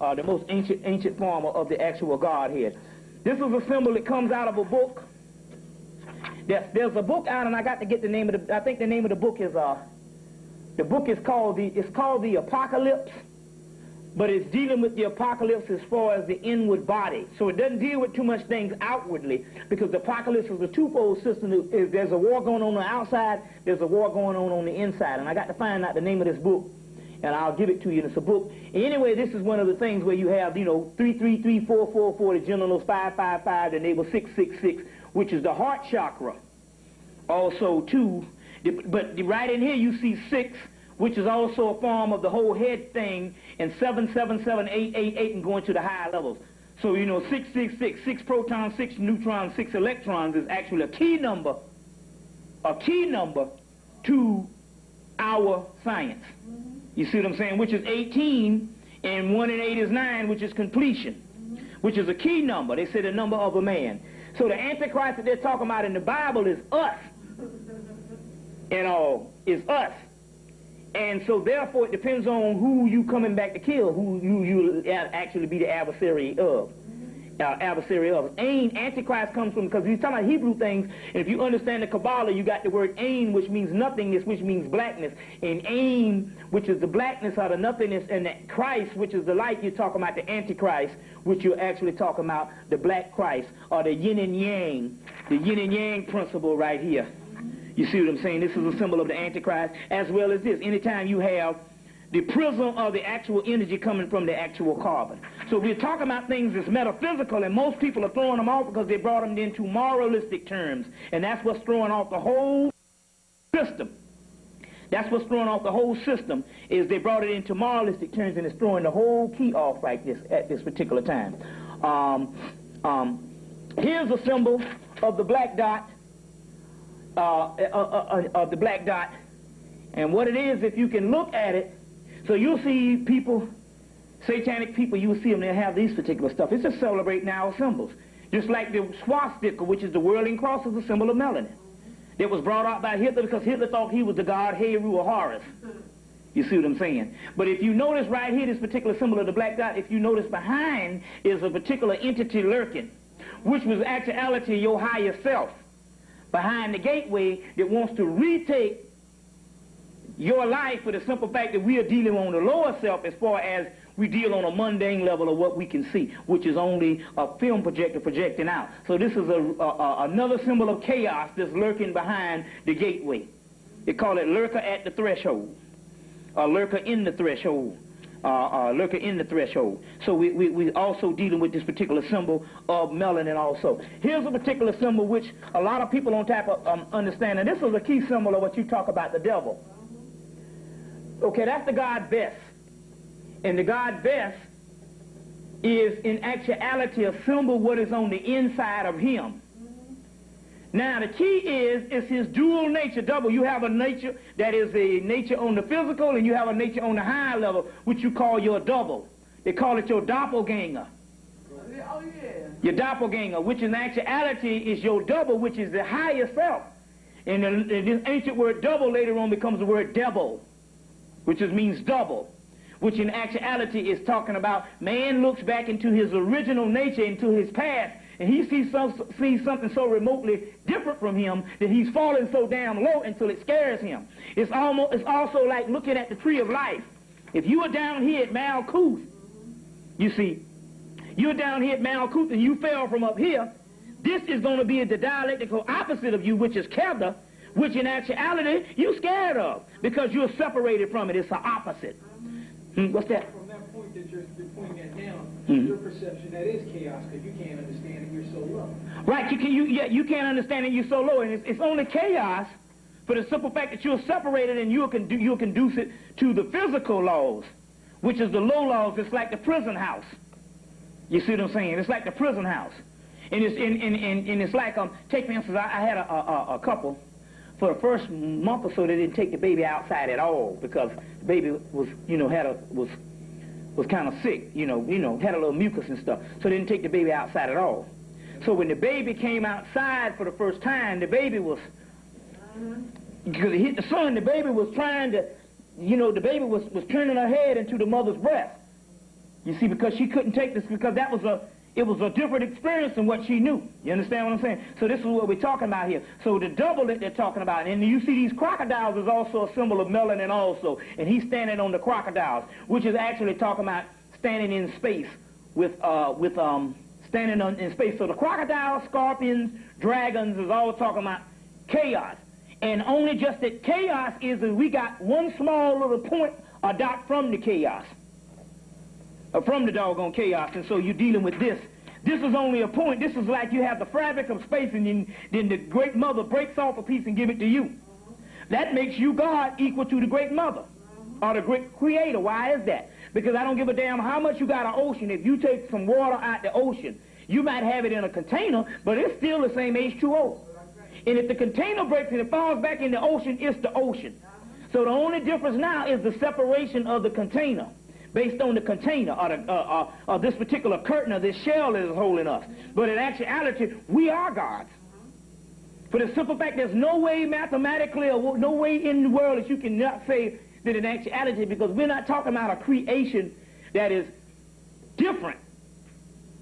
the most ancient form of the actual Godhead. This is a symbol that comes out of a book. There's a book out, and I got to get the name of I think the name of the book is called the Apocalypse, but it's dealing with the apocalypse as far as the inward body. So it doesn't deal with too much things outwardly, because the apocalypse is a twofold system. There's a war going on the outside, there's a war going on the inside. And I got to find out the name of this book, and I'll give it to you. And it's a book. And anyway, this is one of the things where you have, 333, 444, the generals 555, the navel 666, which is the heart chakra. Also, too, but right in here you see 6, which is also a form of the whole head thing, and 7, 7, 7, 8, 8, 8, and going to the higher levels. So, 6, 6, 6, 6 protons, 6 neutrons, 6 electrons is actually a key number to our science. You see what I'm saying? Which is 18, and 1 and 8 is 9, which is completion, which is a key number. They say the number of a man. So the Antichrist that they're talking about in the Bible is us. Is us. And so therefore it depends on who you coming back to kill, who you actually be the adversary of. Antichrist comes from, because he's talking about Hebrew things, and if you understand the Kabbalah, you got the word ain, which means nothingness, which means blackness, and ain, which is the blackness or the nothingness, and that Christ, which is the light, you're talking about the Antichrist, which you're actually talking about the black Christ, or the yin and yang principle right here. You see what I'm saying? This is a symbol of the Antichrist, as well as this. Anytime you have the prism of the actual energy coming from the actual carbon. So we're talking about things that's metaphysical, and most people are throwing them off because they brought them into moralistic terms, and that's what's throwing off the whole system. That's what's throwing off the whole system, is they brought it into moralistic terms, and it's throwing the whole key off right at this particular time. Here's a symbol of the black dot, and what it is, if you can look at it, so you'll see people, satanic people, you'll see them, they'll have these particular stuff. It's just celebrating our symbols. Just like the swastika, which is the whirling cross, is a symbol of melanin. It was brought out by Hitler because Hitler thought he was the god Heru or Horus. You see what I'm saying? But if you notice right here, this particular symbol of the black dot, if you notice behind is a particular entity lurking, which was actuality your higher self behind the gateway that wants to retake your life, for the simple fact that we are dealing on the lower self as far as we deal on a mundane level of what we can see, which is only a film projector projecting out. So this is another symbol of chaos that's lurking behind the gateway. They call it lurker at the threshold, or lurker in the threshold, lurker in the threshold. So we also dealing with this particular symbol of melanin also. Here's a particular symbol which a lot of people don't tap understand, and this is a key symbol of what you talk about, the devil. Okay, that's the god Bes. And the god Bes is in actuality a symbol what is on the inside of him. Now the key is his dual nature, double. You have a nature that is a nature on the physical, and you have a nature on the higher level, which you call your double. They call it your doppelganger. Oh, yeah. Your doppelganger, which in actuality is your double, which is the higher self. And this ancient word double later on becomes the word devil, which means double. which in actuality is talking about man looks back into his original nature, into his past, and he sees something so remotely different from him that he's falling so damn low until it scares him. It's also like looking at the tree of life. If you are down here at Malkuth, you see, you're down here at Malkuth and you fell from up here, this is going to be the dialectical opposite of you, which is Kevda, which in actuality you're scared of because you're separated from it. It's the opposite. What's that? From that point that you're pointing at now, your perception, that is chaos because you can't understand it, you're so low. Right, you can't understand it, you're so low, and it's only chaos for the simple fact that you're separated and you're conducive to the physical laws, which is the low laws. It's like the prison house. You see what I'm saying? It's like the prison house. And it's like, take for instance, I had a couple. For the first month or so, they didn't take the baby outside at all because the baby was, was kind of sick, had a little mucus and stuff. So they didn't take the baby outside at all. So when the baby came outside for the first time, the baby was, because it hit the sun, the baby was trying to, the baby was turning her head into the mother's breast. You see, because she couldn't take this, because it was a different experience than what she knew. You understand what I'm saying? So this is what we're talking about here. So the double that they're talking about, and you see these crocodiles is also a symbol of melanin also, and he's standing on the crocodiles, which is actually talking about standing in space standing in space. So the crocodiles, scorpions, dragons is all talking about chaos. And only just that chaos is that we got one small little point or dot from the chaos. From the doggone chaos, and so you're dealing with this. This is only a point. This is like you have the fabric of space, and then the Great Mother breaks off a piece and give it to you. That makes you God equal to the Great Mother, or the Great Creator. Why is that? Because I don't give a damn how much you got an ocean. If you take some water out the ocean, you might have it in a container, but it's still the same H2O. And if the container breaks and it falls back in the ocean, it's the ocean. So the only difference now is the separation of the container, based on the container or this particular curtain or this shell that is holding us. But in actuality, we are gods. For the simple fact, there's no way mathematically or no way in the world that you can not say that in actuality, because we're not talking about a creation that is different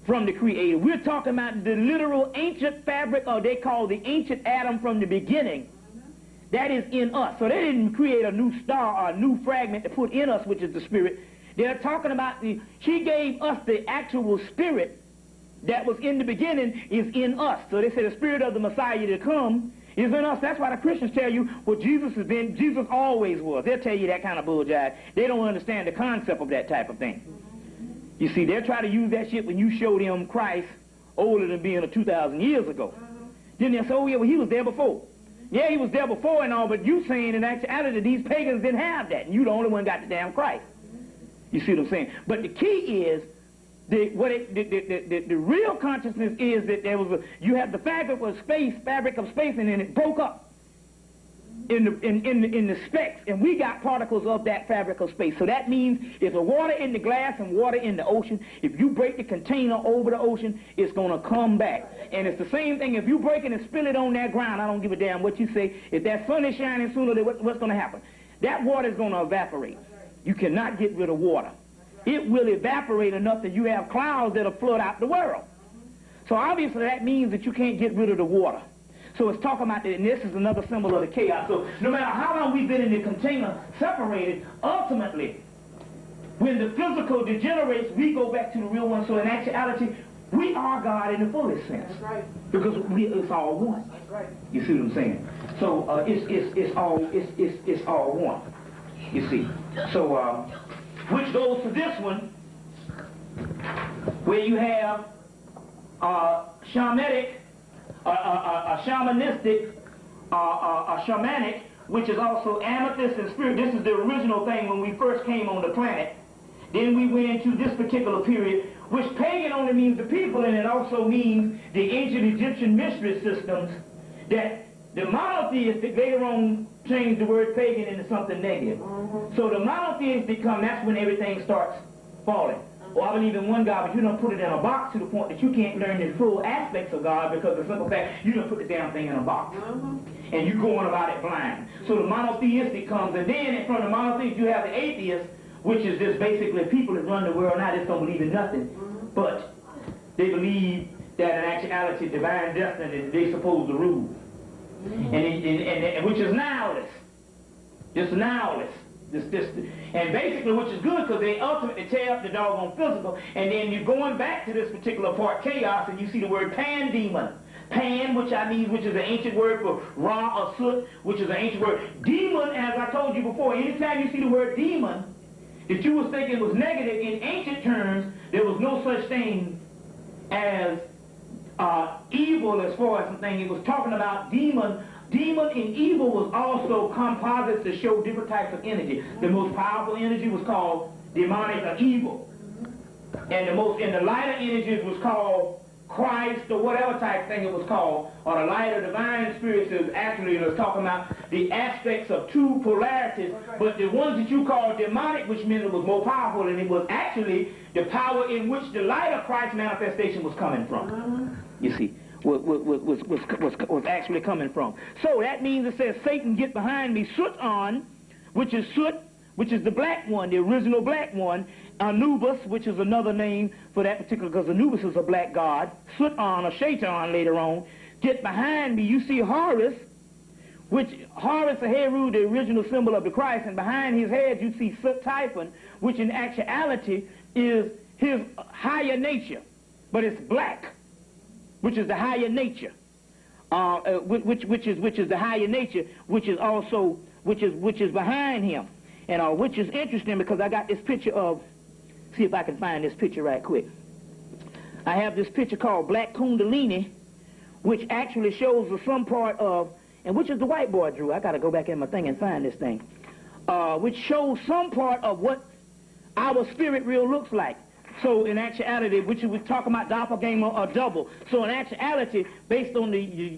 from the Creator. We're talking about the literal ancient fabric, or they call the ancient atom from the beginning, that is in us. So they didn't create a new star or a new fragment to put in us, which is the spirit. They're talking about she gave us the actual spirit that was in the beginning is in us. So they say the spirit of the Messiah to come is in us. That's why the Christians tell you what Jesus has been, Jesus always was. They'll tell you that kind of bull jive. They don't understand the concept of that type of thing. You see, they'll try to use that shit when you show them Christ older than being 2,000 years ago. Then they'll say, oh yeah, well he was there before. Yeah, he was there before and all, but you saying in actuality these pagans didn't have that, and you the only one got the damn Christ. You see what I'm saying? But the key is, the real consciousness is that you have the fabric of space, and then it broke up in the specks, and we got particles of that fabric of space. So that means if the water in the glass and water in the ocean, if you break the container over the ocean, it's going to come back. And it's the same thing if you break it and spill it on that ground. I don't give a damn what you say. If that sun is shining sooner, what's going to happen? That water is going to evaporate. You cannot get rid of water. It will evaporate enough that you have clouds that'll flood out the world. So obviously that means that you can't get rid of the water. So it's talking about that, and this is another symbol of the chaos. So no matter how long we've been in the container separated, ultimately, when the physical degenerates, we go back to the real one. So in actuality, we are God in the fullest sense. That's right. Because it's all one. That's right. You see what I'm saying? So it's all one. You see. So which goes to this one, where you have shamanistic, shamanic, which is also amethyst and spirit. This is the original thing when we first came on the planet. Then we went into this particular period, which pagan only means the people, and it also means the ancient Egyptian mystery systems that the monotheistic later on changed the word pagan into something negative. So the monotheistic come, that's when everything starts falling. Well, I believe in one God, but you don't put it in a box to the point that you can't learn the full aspects of God, because the simple fact, you don't put the damn thing in a box. And you're going about it blind. So the monotheistic comes, and then from the monotheist you have the atheist, which is just basically people that run the world now just don't believe in nothing, but they believe that in actuality, divine destiny, they're supposed to rule. And which is nihilist. Just nihilist. And basically, which is good because they ultimately tear up the doggone physical. And then you're going back to this particular part, chaos, and you see the word pan-demon. Pan, which is an ancient word for Ra or Soot, which is an ancient word. Demon, as I told you before, anytime you see the word demon, if you was thinking it was negative, in ancient terms, there was no such thing as evil as far as something. It was talking about demon. Demon and evil was also composites to show different types of energy. The most powerful energy was called demonic or evil. And the lighter energies was called Christ or whatever type thing it was called, or the lighter divine spirits is actually it was talking about the aspects of two polarities, but the ones that you call demonic, which meant it was more powerful, and it was actually the power in which the lighter Christ manifestation was coming from. You see, was actually coming from. So that means it says, Satan, get behind me, Soot on, which is Soot, which is the black one, the original black one, Anubis, which is another name for that particular, because Anubis is a black god, Soot-on or Shaitan later on, get behind me. You see Horus, which Horus or Heru, the original symbol of the Christ, and behind his head you see Soot-Typhon, which in actuality is his higher nature, but it's black, which is the higher nature, which is the higher nature, which is also which is behind him, and which is interesting because I got this picture of. See if I can find this picture right quick. I have this picture called Black Kundalini, which actually shows some part of, and which is the white boy drew. I got to go back in my thing and find this thing, which shows some part of what our spirit real looks like. So in actuality, which we're talking about doppelganger or double. So in actuality, based on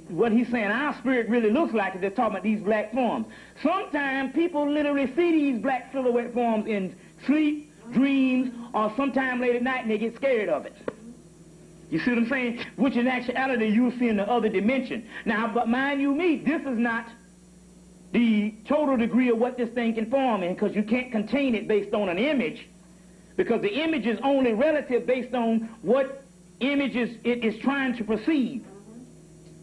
what he's saying, our spirit really looks like, they're talking about these black forms. Sometimes people literally see these black silhouette forms in sleep, dreams, or sometime late at night, and they get scared of it. You see what I'm saying? Which in actuality you'll see in the other dimension. Now, but mind you me, this is not the total degree of what this thing can form in, because you can't contain it based on an image, because the image is only relative based on what images it is trying to perceive.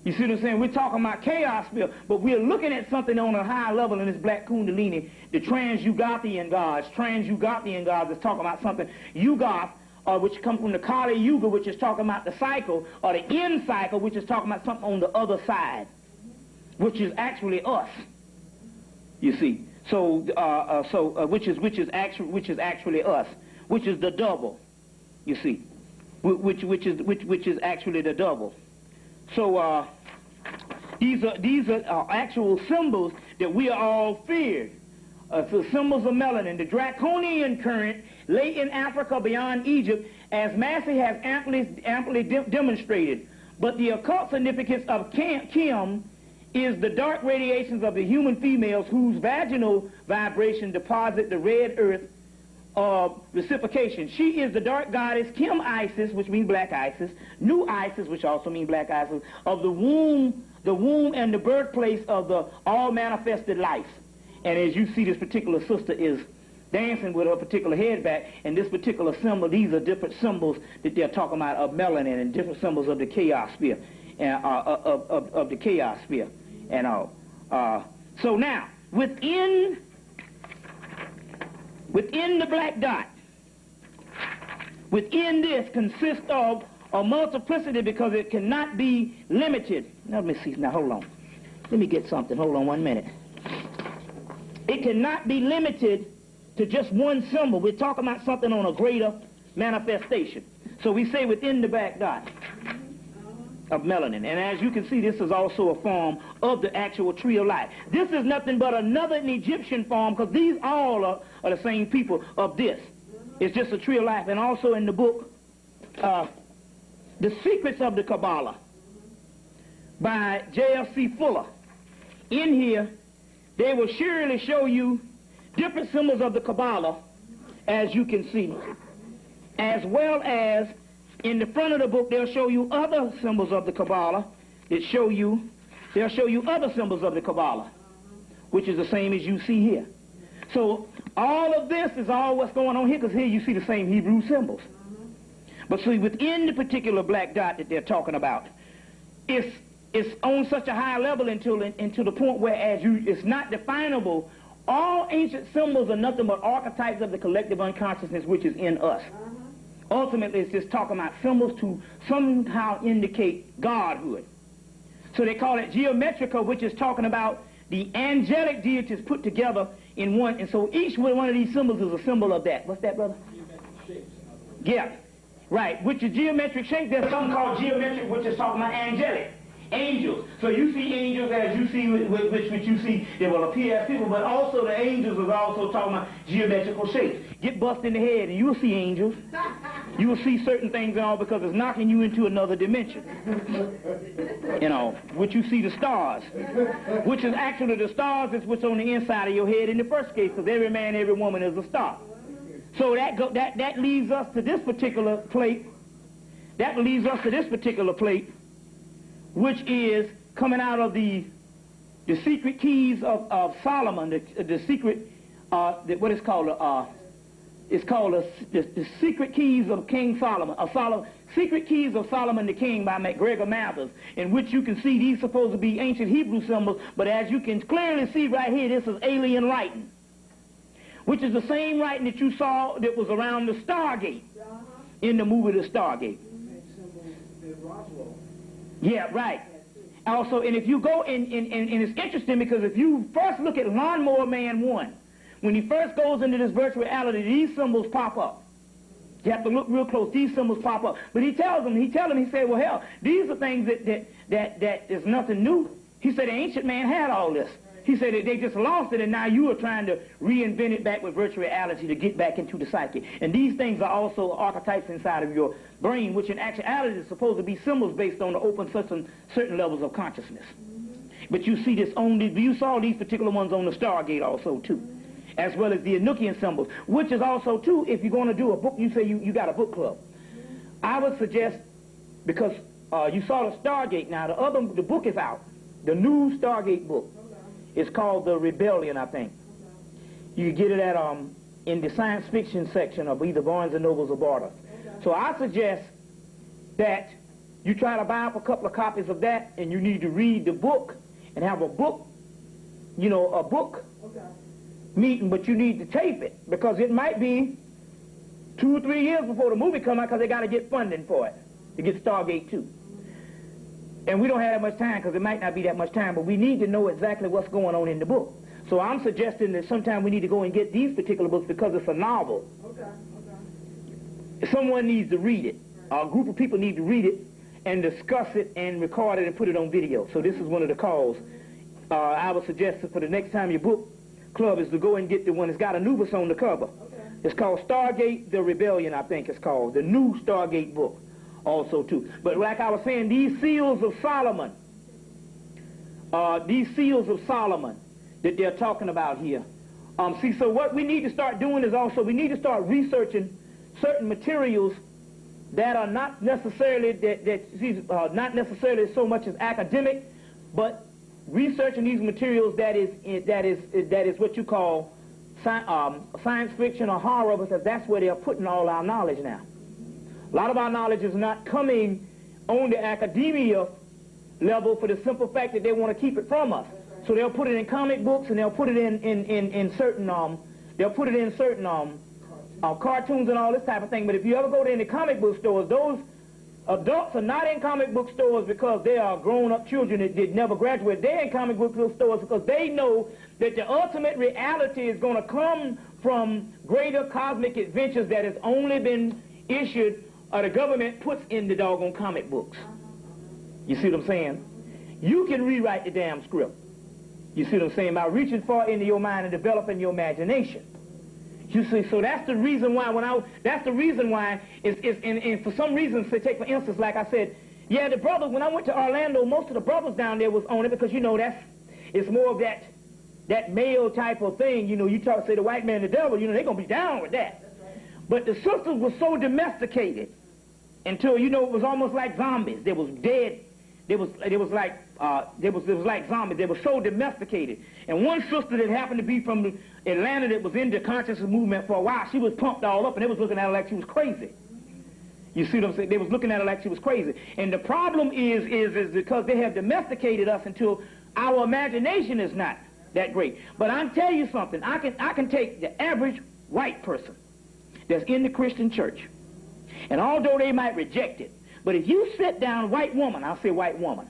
You see what I'm saying? We're talking about chaos field, but we're looking at something on a higher level in this black Kundalini, the Trans-Yugathian gods. Trans-Yugathian gods is talking about something. Yugath, which comes from the Kali Yuga, which is talking about the cycle, or the end cycle, which is talking about something on the other side, which is actually us. You see, so which is actually us, which is the double. You see, which is actually the double. So these are actual symbols that we are all feared. So symbols of melanin. The draconian current lay in Africa beyond Egypt, as Massey has amply demonstrated. But the occult significance of Kim is the dark radiations of the human females whose vaginal vibration deposit the red earth of reciprocation. She is the dark goddess Kim Isis, which means black Isis, New Isis, which also means black Isis, of the womb and the birthplace of the all manifested life. And as you see, this particular sister is dancing with her particular head back, and this particular symbol, these are different symbols that they're talking about of melanin and different symbols of the chaos sphere, and of the chaos sphere, and all. So now, within the black dot, within this consists of a multiplicity, because it cannot be limited. Now, let me see. Now, hold on. Let me get something. Hold on 1 minute. It cannot be limited to just one symbol. We're talking about something on a greater manifestation. So we say within the black dot of melanin. And as you can see, this is also a form of the actual tree of life. This is nothing but another Egyptian form, because these all are the same people of this. It's just a tree of life. And also in the book, The Secrets of the Kabbalah by J.F.C. Fuller. In here, they will surely show you different symbols of the Kabbalah, as you can see, as well as in the front of the book, they'll show you other symbols of the Kabbalah they'll show you other symbols of the Kabbalah, which is the same as you see here. So all of this is all what's going on here, because here you see the same Hebrew symbols. But see, within the particular black dot that they're talking about, it's on such a high level until the point where it's not definable. All ancient symbols are nothing but archetypes of the collective unconsciousness which is in us. Ultimately, it's just talking about symbols to somehow indicate godhood. So they call it geometrical, which is talking about the angelic deities put together in one. And so each one of these symbols is a symbol of that. What's that, brother? Geometric shapes. Yeah, right. Which is geometric shape. There's something called geometric, which is talking about angelic. Angels. So you see angels as you see which you see they will appear as people, but also the angels is also talking about geometrical shapes. Get bust in the head and you will see angels. You will see certain things and all because it's knocking you into another dimension. You know, which you see the stars. Which is actually the stars is what's on the inside of your head in the first case, because every man, every woman is a star. So that leads us to this particular plate. That leads us to this particular plate, which is coming out of the secret keys of Solomon, the secret, what is called, it's called the secret keys of King Solomon, secret keys of Solomon the King by MacGregor Mathers, in which you can see these supposed to be ancient Hebrew symbols, but as you can clearly see right here, this is alien writing, which is the same writing that you saw that was around the Stargate, in the movie The Stargate. Yeah, right. Also, and if you go and it's interesting because if you first look at Lawnmower Man 1, when he first goes into this virtual reality, these symbols pop up. You have to look real close. These symbols pop up. But he tells them, he said, well, hell, these are things that is nothing new. He said the ancient man had all this. He said that they just lost it, and now you are trying to reinvent it back with virtual reality to get back into the psyche. And these things are also archetypes inside of your brain, which in actuality is supposed to be symbols based on the open certain levels of consciousness. But you see this you saw these particular ones on the Stargate also, too, as well as the Enochian symbols, which is also, too, if you're going to do a book, you say you got a book club. I would suggest, because you saw the Stargate now, the book is out, the new Stargate book. It's called The Rebellion, I think. You can get it at in the science fiction section of either Barnes & Nobles or Barter. So I suggest that you try to buy up a couple of copies of that, and you need to read the book and have a book, a book meeting, but you need to tape it because it might be 2 or 3 years before the movie comes out because they got to get funding for it to get Stargate 2. And we don't have that much time because it might not be that much time, but we need to know exactly what's going on in the book. So I'm suggesting that sometime we need to go and get these particular books because it's a novel. Someone needs to read it. A group of people need to read it and discuss it and record it and put it on video. So this is one of the calls. I would suggest that for the next time your book club is to go and get the one that's got Anubis on the cover. It's called Stargate, The Rebellion, I think it's called. The new Stargate book. Also too. But like I was saying, these seals of Solomon that they're talking about here. See, so what we need to start doing is also we need to start researching certain materials that are not necessarily not necessarily so much as academic, but researching these materials that is what you call science fiction or horror, because that's where they're putting all our knowledge now. A lot of our knowledge is not coming on the academia level for the simple fact that they want to keep it from us. So they'll put it in comic books and they'll put it in certain cartoons and all this type of thing. But if you ever go to any comic book stores, those adults are not in comic book stores because they are grown-up children that did never graduate. They're in comic book stores because they know that the ultimate reality is going to come from greater cosmic adventures that has only been issued or the government puts in the doggone comic books. You see what I'm saying? You can rewrite the damn script. You see what I'm saying? By reaching far into your mind and developing your imagination. You see, so that's the reason why and for some reason, say, take for instance, like I said, yeah, the brothers, when I went to Orlando, most of the brothers down there was on it because, it's more of that male type of thing. You talk, say the white man, the devil, they're going to be down with that. But the sisters were so domesticated until, it was almost like zombies. They was dead They was like zombies. They were so domesticated. And one sister that happened to be from Atlanta that was in the consciousness movement for a while, she was pumped all up, and they was looking at her like she was crazy. You see what I'm saying? They was looking at her like she was crazy. And the problem is because they have domesticated us until our imagination is not that great. But I'm telling you something. I can take the average white person that's in the Christian church, and although they might reject it, but if you sit down, white woman, I'll say white woman.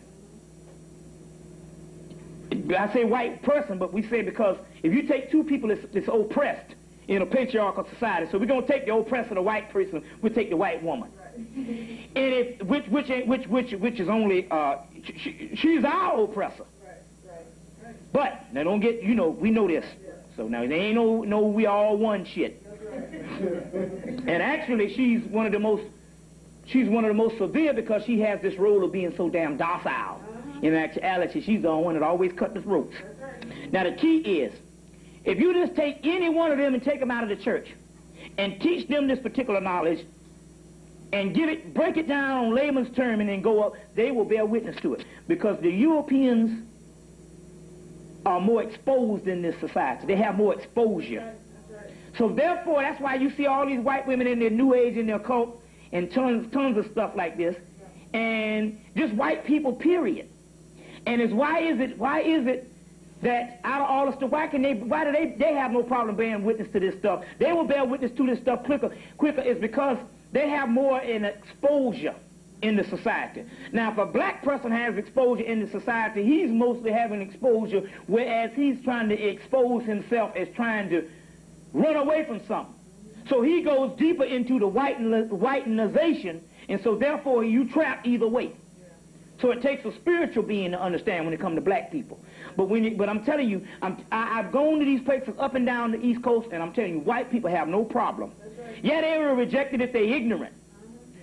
I say white person, but we say because if you take two people that's oppressed in a patriarchal society, so we're going to take the oppressor, the white person, we'll take the white woman. And if, which is only, she's our oppressor. But, now don't get, you know, we know this. So now there ain't no we all one shit. And actually she's one of the most severe because she has this role of being so damn docile. In actuality, she's the one that always cut the ropes. Now the key is, if you just take any one of them and take them out of the church and teach them this particular knowledge and break it down on layman's term and then go up, they will bear witness to it. Because the Europeans are more exposed in this society. They have more exposure. So therefore, that's why you see all these white women in their New Age and their cult and tons of stuff like this, and just white people, period. And it's why is it that out of all the stuff, why do they have no problem bearing witness to this stuff? They will bear witness to this stuff quicker is because they have more in exposure in the society. Now, if a black person has exposure in the society, he's mostly having exposure, whereas he's trying to expose himself as trying to run away from something. So he goes deeper into the whitenization, and so therefore you trap either way. So it takes a spiritual being to understand when it comes to black people. But I'm telling you, I've gone to these places up and down the East Coast, and I'm telling you, white people have no problem. Yeah, they were rejected if they're ignorant.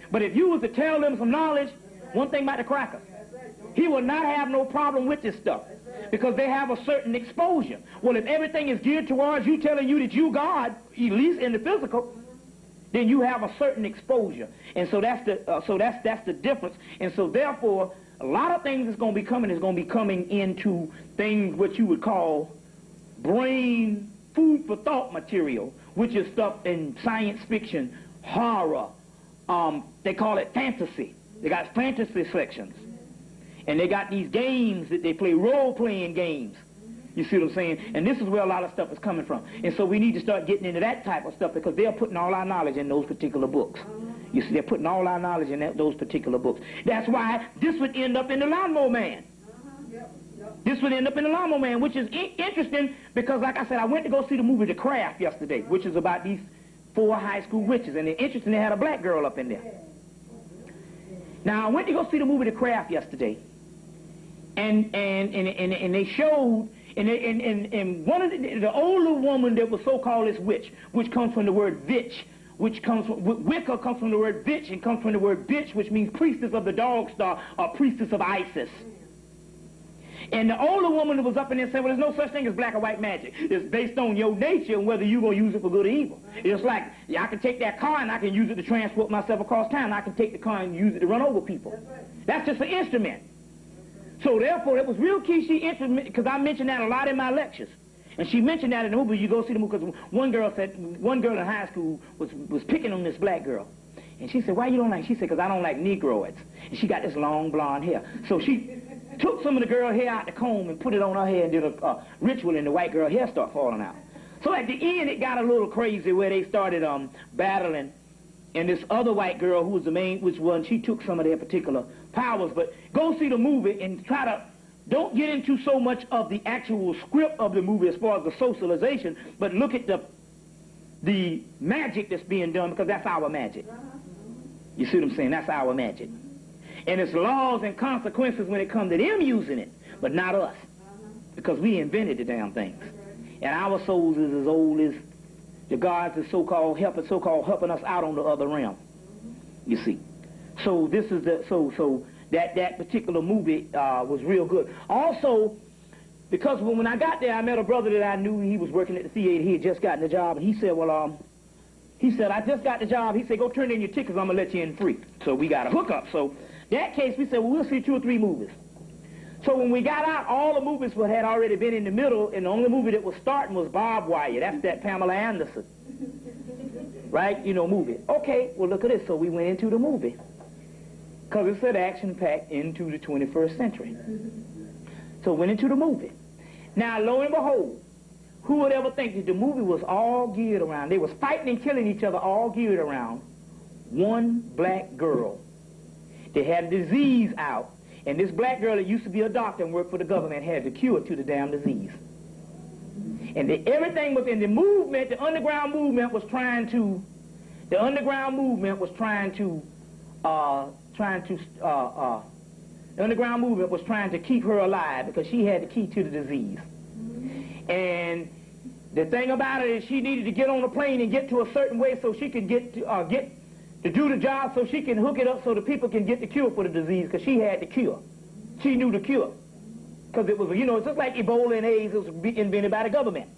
But if you was to tell them some knowledge, one thing about the cracker, he will not have no problem with this stuff because they have a certain exposure. Well, if everything is geared towards you telling you that you God, at least in the physical, then you have a certain exposure. And so that's the difference. And so therefore, a lot of things that's going to be coming into things what you would call brain food for thought material, which is stuff in science fiction, horror. They call it fantasy. They got fantasy sections. And they got these games that they play, role-playing games. You see what I'm saying? And this is where a lot of stuff is coming from. And so we need to start getting into that type of stuff because they're putting all our knowledge in those particular books. You see, they're putting all our knowledge in those particular books. That's why this would end up in the Lawnmower Man. This would end up in the Lawnmower Man, which is interesting because, like I said, I went to go see the movie The Craft yesterday, which is about these 4 high school witches. And it's interesting, they had a black girl up in there. Now, I went to go see the movie The Craft yesterday. And they showed, and one of the older woman that was so-called this witch, which comes from the word vitch, which comes from, Wicca comes from the word vitch, and comes from the word bitch, which means priestess of the dog star, or priestess of Isis. And the older woman that was up in there said, well, there's no such thing as black or white magic. It's based on your nature and whether you're going to use it for good or evil. It's like, yeah, I can take that car and I can use it to transport myself across town. I can take the car and use it to run over people. That's just an instrument. So therefore, it was real key. She interested because I mentioned that a lot in my lectures. And she mentioned that in the movie. You go see the movie because one girl in high school was picking on this black girl. And she said, why you don't like? She said, because I don't like Negroids. And she got this long blonde hair. So she took some of the girl hair out the comb and put it on her hair and did a ritual, and the white girl hair started falling out. So at the end, it got a little crazy where they started battling. And this other white girl who was the main, she took some of their particular powers. But go see the movie and don't get into so much of the actual script of the movie as far as the socialization, but look at the magic that's being done, because that's our magic. You see what I'm saying? That's our magic. And it's laws and consequences when it comes to them using it, but not us, because we invented the damn things. And our souls is as old as the gods is so-called helping us out on the other realm. You see. So this is that particular movie was real good. Also, because when I got there, I met a brother that I knew. He was working at the theater. He had just gotten the job, and he said, I just got the job. He said, go turn in your tickets. I'm going to let you in free. So we got a hookup. So That case, we said, well, we'll see 2 or 3 movies. So when we got out, all the movies had already been in the middle, and the only movie that was starting was Barbed Wire. That's that Pamela Anderson, right? You know, movie. Okay, well, look at this. So we went into the movie, because it said action-packed into the 21st century. So went into the movie. Now, lo and behold, who would ever think that the movie was all geared around, they was fighting and killing each other, all geared around one black girl. They had a disease out, and this black girl that used to be a doctor and worked for the government had the cure to the damn disease. And everything was in the movement. The underground movement was trying to keep her alive because she had the key to the disease. And the thing about it is she needed to get on a plane and get to a certain way so she could get to do the job, so she can hook it up so the people can get the cure for the disease, because she had the cure. She knew the cure. Because it was, you know, it's just like Ebola and AIDS. It was invented by the government.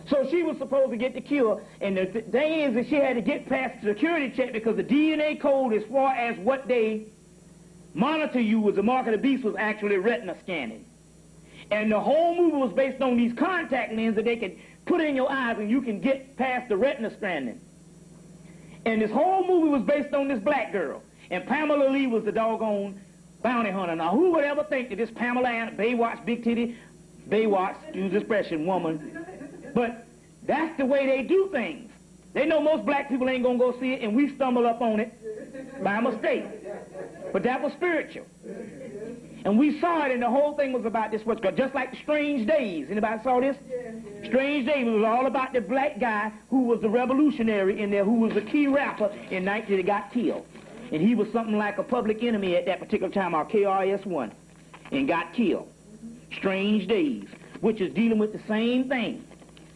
So she was supposed to get the cure, and the thing is that she had to get past the security check, because the DNA code as far as what they monitor you as the mark of the beast was actually retina scanning. And the whole movie was based on these contact lenses that they could put in your eyes and you can get past the retina scanning. And this whole movie was based on this black girl. And Pamela Lee was the doggone bounty hunter. Now, who would ever think that this Pamela Ann, Baywatch, big titty, Baywatch, use expression, woman. But that's the way they do things. They know most black people ain't going to go see it, and we stumble up on it by mistake. But that was spiritual. And we saw it, and the whole thing was about this, what's called, just like Strange Days. Anybody saw this? Strange Days was all about the black guy who was the revolutionary in there, who was the key rapper in 19 that got killed. And he was something like a public enemy at that particular time, our KRS-One, and got killed. Strange Days, which is dealing with the same thing,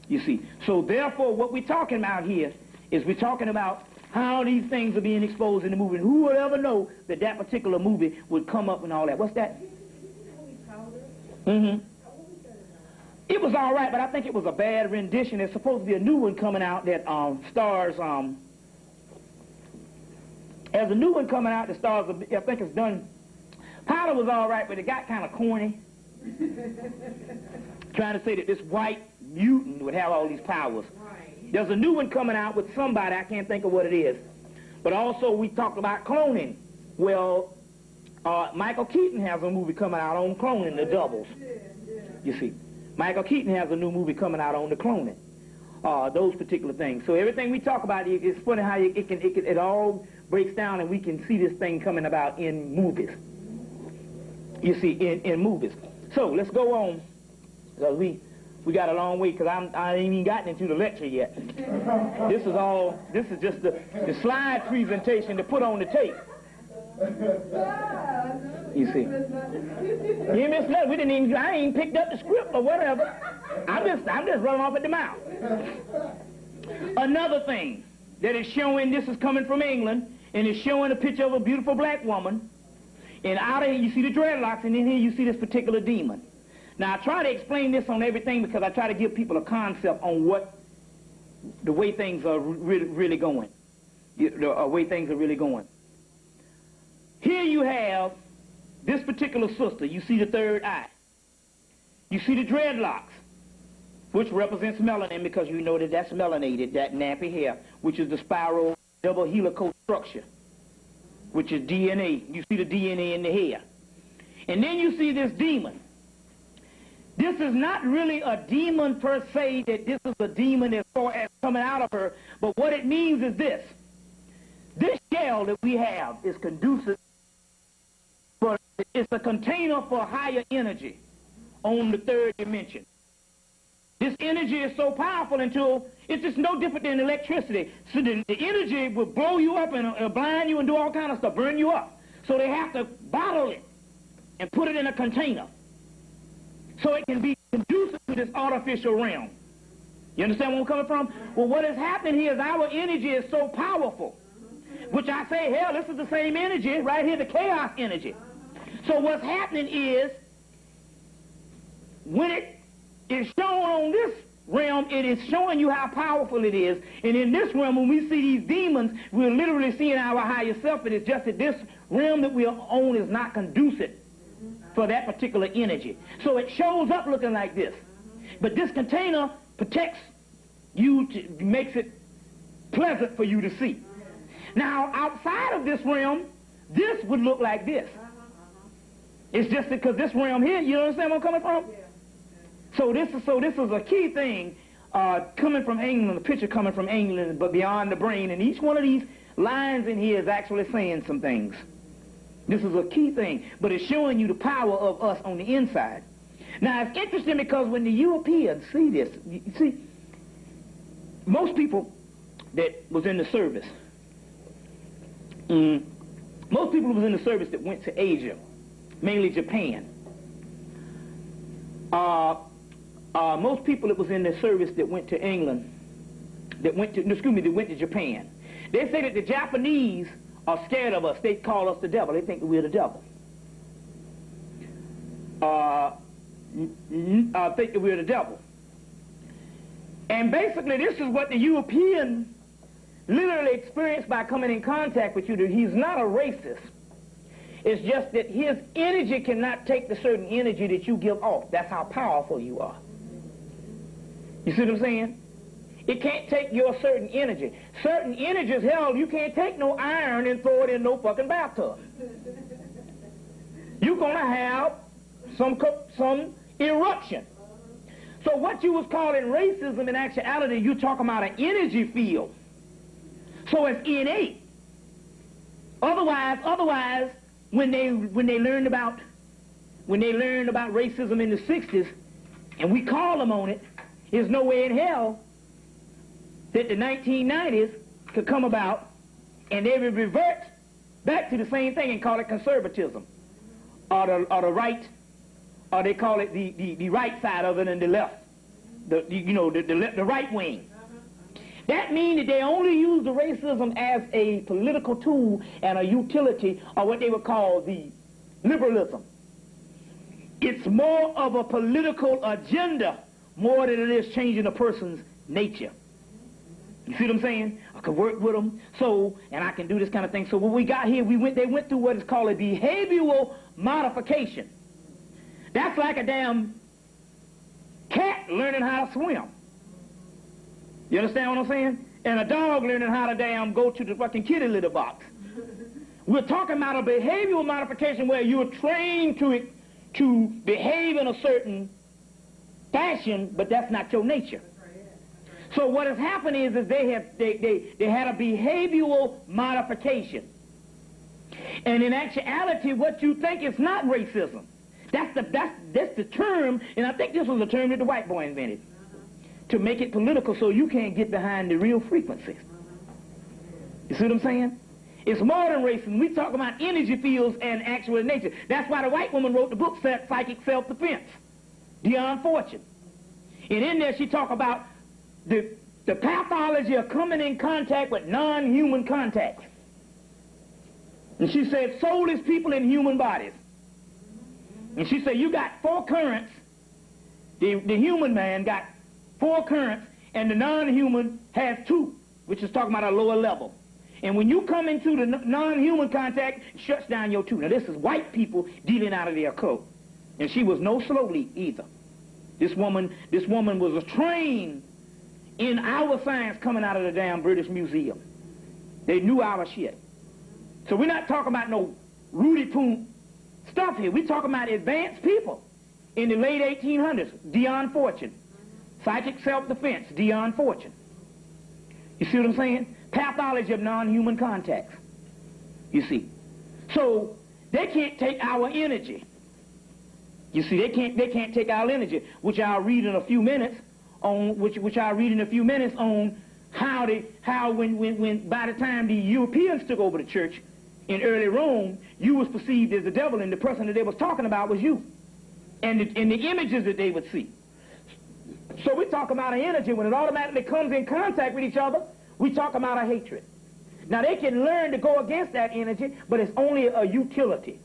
you see. So therefore, what we're talking about here is we're talking about how these things are being exposed in the movie. And who would ever know that that particular movie would come up and all that? What's that? Mm-hmm. It was all right, but I think it was a bad rendition. There's supposed to be a new one coming out that stars... There's a new one coming out that stars... I think it's done... Powder was all right, but it got kind of corny. Trying to say that this white mutant would have all these powers. There's a new one coming out with somebody, I can't think of what it is. But also we talked about cloning. Well, Michael Keaton has a movie coming out on cloning, the doubles. You see. Michael Keaton has a new movie coming out on the cloning. Those particular things. So everything we talk about, it's funny how it all breaks down, and we can see this thing coming about in movies. You see, in movies. So let's go on. We got a long way, because I ain't even gotten into the lecture yet. This is just the slide presentation to put on the tape. You see. You missed nothing. We didn't even, I ain't picked up the script or whatever. I'm just running off at the mouth. Another thing that is showing, this is coming from England, and it's showing a picture of a beautiful black woman. And out of here you see the dreadlocks, and in here you see this particular demon. Now, I try to explain this on everything because I try to give people a concept on the way things are really going. The way things are really going. Here you have this particular sister. You see the third eye. You see the dreadlocks, which represents melanin, because you know that that's melanated, that nappy hair, which is the spiral double helical structure, which is DNA. You see the DNA in the hair. And then you see this demon. This is not really a demon per se, that this is a demon as far as coming out of her, but what it means is this. This shell that we have is conducive, but it's a container for higher energy on the third dimension. This energy is so powerful until it's just no different than electricity. So the energy will blow you up and blind you and do all kind of stuff, burn you up. So they have to bottle it and put it in a container so it can be conducive to this artificial realm. You understand where I'm coming from? Well, what is happening here is our energy is so powerful, which I say, hell, this is the same energy right here, the chaos energy. So what's happening is, when it is shown on this realm, it is showing you how powerful it is. And in this realm, when we see these demons, we're literally seeing our higher self. It is just that this realm that we own is not conducive for that particular energy. So it shows up looking like this. But this container protects you, makes it pleasant for you to see. Now, outside of this realm, this would look like this. It's just because this realm here, you understand where I'm coming from? So this is a key thing coming from England, the picture coming from England, but beyond the brain. And each one of these lines in here is actually saying some things. This is a key thing, but it's showing you the power of us on the inside. Now, it's interesting because when the Europeans see this, you see, most people that was in the service, most people was in the service that went to Asia, mainly Japan. Most people that was in the service that went to England, that went to Japan. They say that the Japanese are scared of us. They call us the devil. They think that we're the devil. Think that we're the devil. And basically, this is what the European literally experienced by coming in contact with you. That he's not a racist. It's just that his energy cannot take the certain energy that you give off. That's how powerful you are. You see what I'm saying? It can't take your certain energy. Certain energies, hell, you can't take no iron and throw it in no fucking bathtub. You're going to have some eruption. So what you was calling racism, in actuality, you're talking about an energy field. So it's innate. Otherwise, when they learned about racism in the 60s, and we call them on it, there's no way in hell that the 1990s could come about and they would revert back to the same thing and call it conservatism, or the right, or they call it the right side of it and the left, the right wing. That means that they only use the racism as a political tool and a utility, or what they would call the liberalism. It's more of a political agenda more than it is changing a person's nature. You see what I'm saying? I could work with them, and I can do this kind of thing. So what we got here, they went through what is called a behavioral modification. That's like a damn cat learning how to swim. You understand what I'm saying? And a dog learning how to damn go to the fucking kitty litter box. We're talking about a behavioral modification where you're trained to behave in a certain fashion, but that's not your nature. So what has happened is they had a behavioral modification. And in actuality, what you think is not racism. That's the term, and I think this was the term that the white boy invented, to make it political so you can't get behind the real frequencies. You see what I'm saying? It's more than racism. We talk about energy fields and actual nature. That's why the white woman wrote the book Psychic Self-Defense, Dion Fortune. And in there she talk about the pathology of coming in contact with non-human contacts. And she said soulless people in human bodies. And she said you got 4 currents. The human man got 4 currents, and the non-human has 2, which is talking about a lower level. And when you come into the non-human contact, it shuts down your 2. Now this is white people dealing out of their code. And she was no slowly either. This woman was trained in our science coming out of the damn British Museum. They knew our shit. So we're not talking about no Rudy Poon stuff here. We're talking about advanced people in the late 1800s. Dion Fortune. Psychic Self-Defense, Dion Fortune. You see what I'm saying? Pathology of non-human contacts. You see. So they can't take our energy. You see, they can't take our energy, which I'll read in a few minutes on how when by the time the Europeans took over the church in early Rome, you was perceived as the devil, and the person that they was talking about was you, and the images that they would see. So we talk about an energy. When it automatically comes in contact with each other, we talk about a hatred. Now they can learn to go against that energy, but it's only a utility.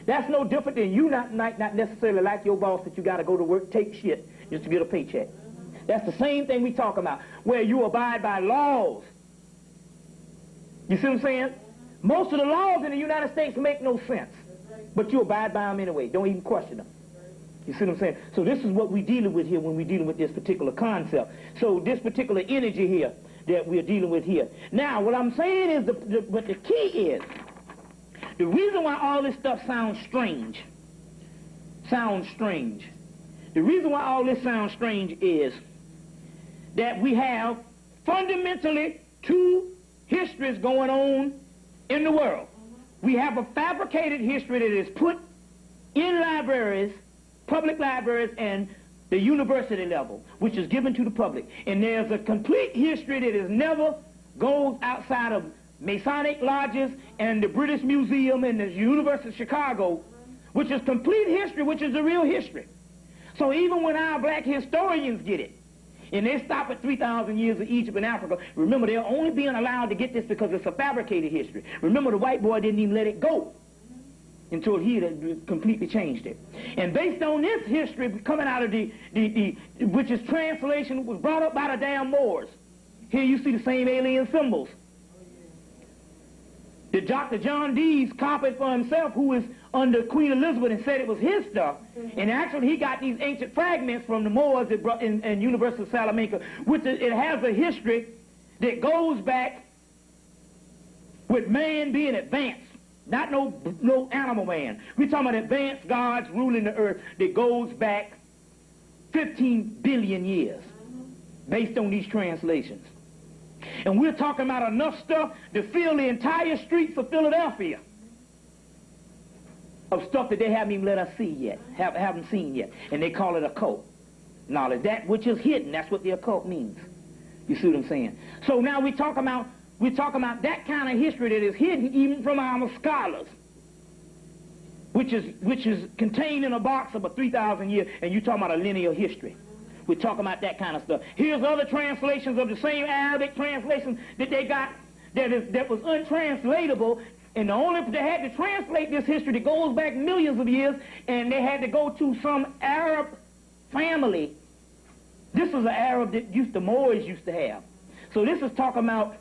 That's no different than you not necessarily like your boss that you got to go to work, take shit just to get a paycheck. That's the same thing we talk about, where you abide by laws. You see what I'm saying? Most of the laws in the United States make no sense, but you abide by them anyway. Don't even question them. You see what I'm saying? So this is what we're dealing with here when we're dealing with this particular concept. So this particular energy here that we're dealing with here. Now, what I'm saying is, but the key is, the reason why all this stuff sounds strange, the reason why all this sounds strange is that we have fundamentally two histories going on in the world. We have a fabricated history that is put in libraries, public libraries, and the university level, which is given to the public. And there's a complete history that is never goes outside of Masonic lodges and the British Museum and the University of Chicago, which is complete history, which is the real history. So even when our black historians get it, and they stop at 3,000 years of Egypt and Africa, remember, they're only being allowed to get this because it's a fabricated history. Remember, the white boy didn't even let it go until he had completely changed it. And based on this history coming out of which is translation, was brought up by the damn Moors. Here you see the same alien symbols that Dr. John Dees copied for himself, who was under Queen Elizabeth, and said it was his stuff. And actually he got these ancient fragments from the Moors that brought in University of Salamanca, which it has a history that goes back with man being advanced. Not no animal man. We're talking about advanced gods ruling the earth that goes back 15 billion years based on these translations. And we're talking about enough stuff to fill the entire streets of Philadelphia of stuff that they haven't even let us see yet, haven't seen yet. And they call it occult knowledge. That which is hidden, that's what the occult means. You see what I'm saying? So now we're talking about that kind of history that is hidden even from our scholars, which is contained in a box of 3,000 years, and you're talking about a linear history. We're talking about that kind of stuff. Here's other translations of the same Arabic translation that they got that was untranslatable, and they had to translate this history that goes back millions of years, and they had to go to some Arab family. This is an Arab that the Moors used to have. So this is talking about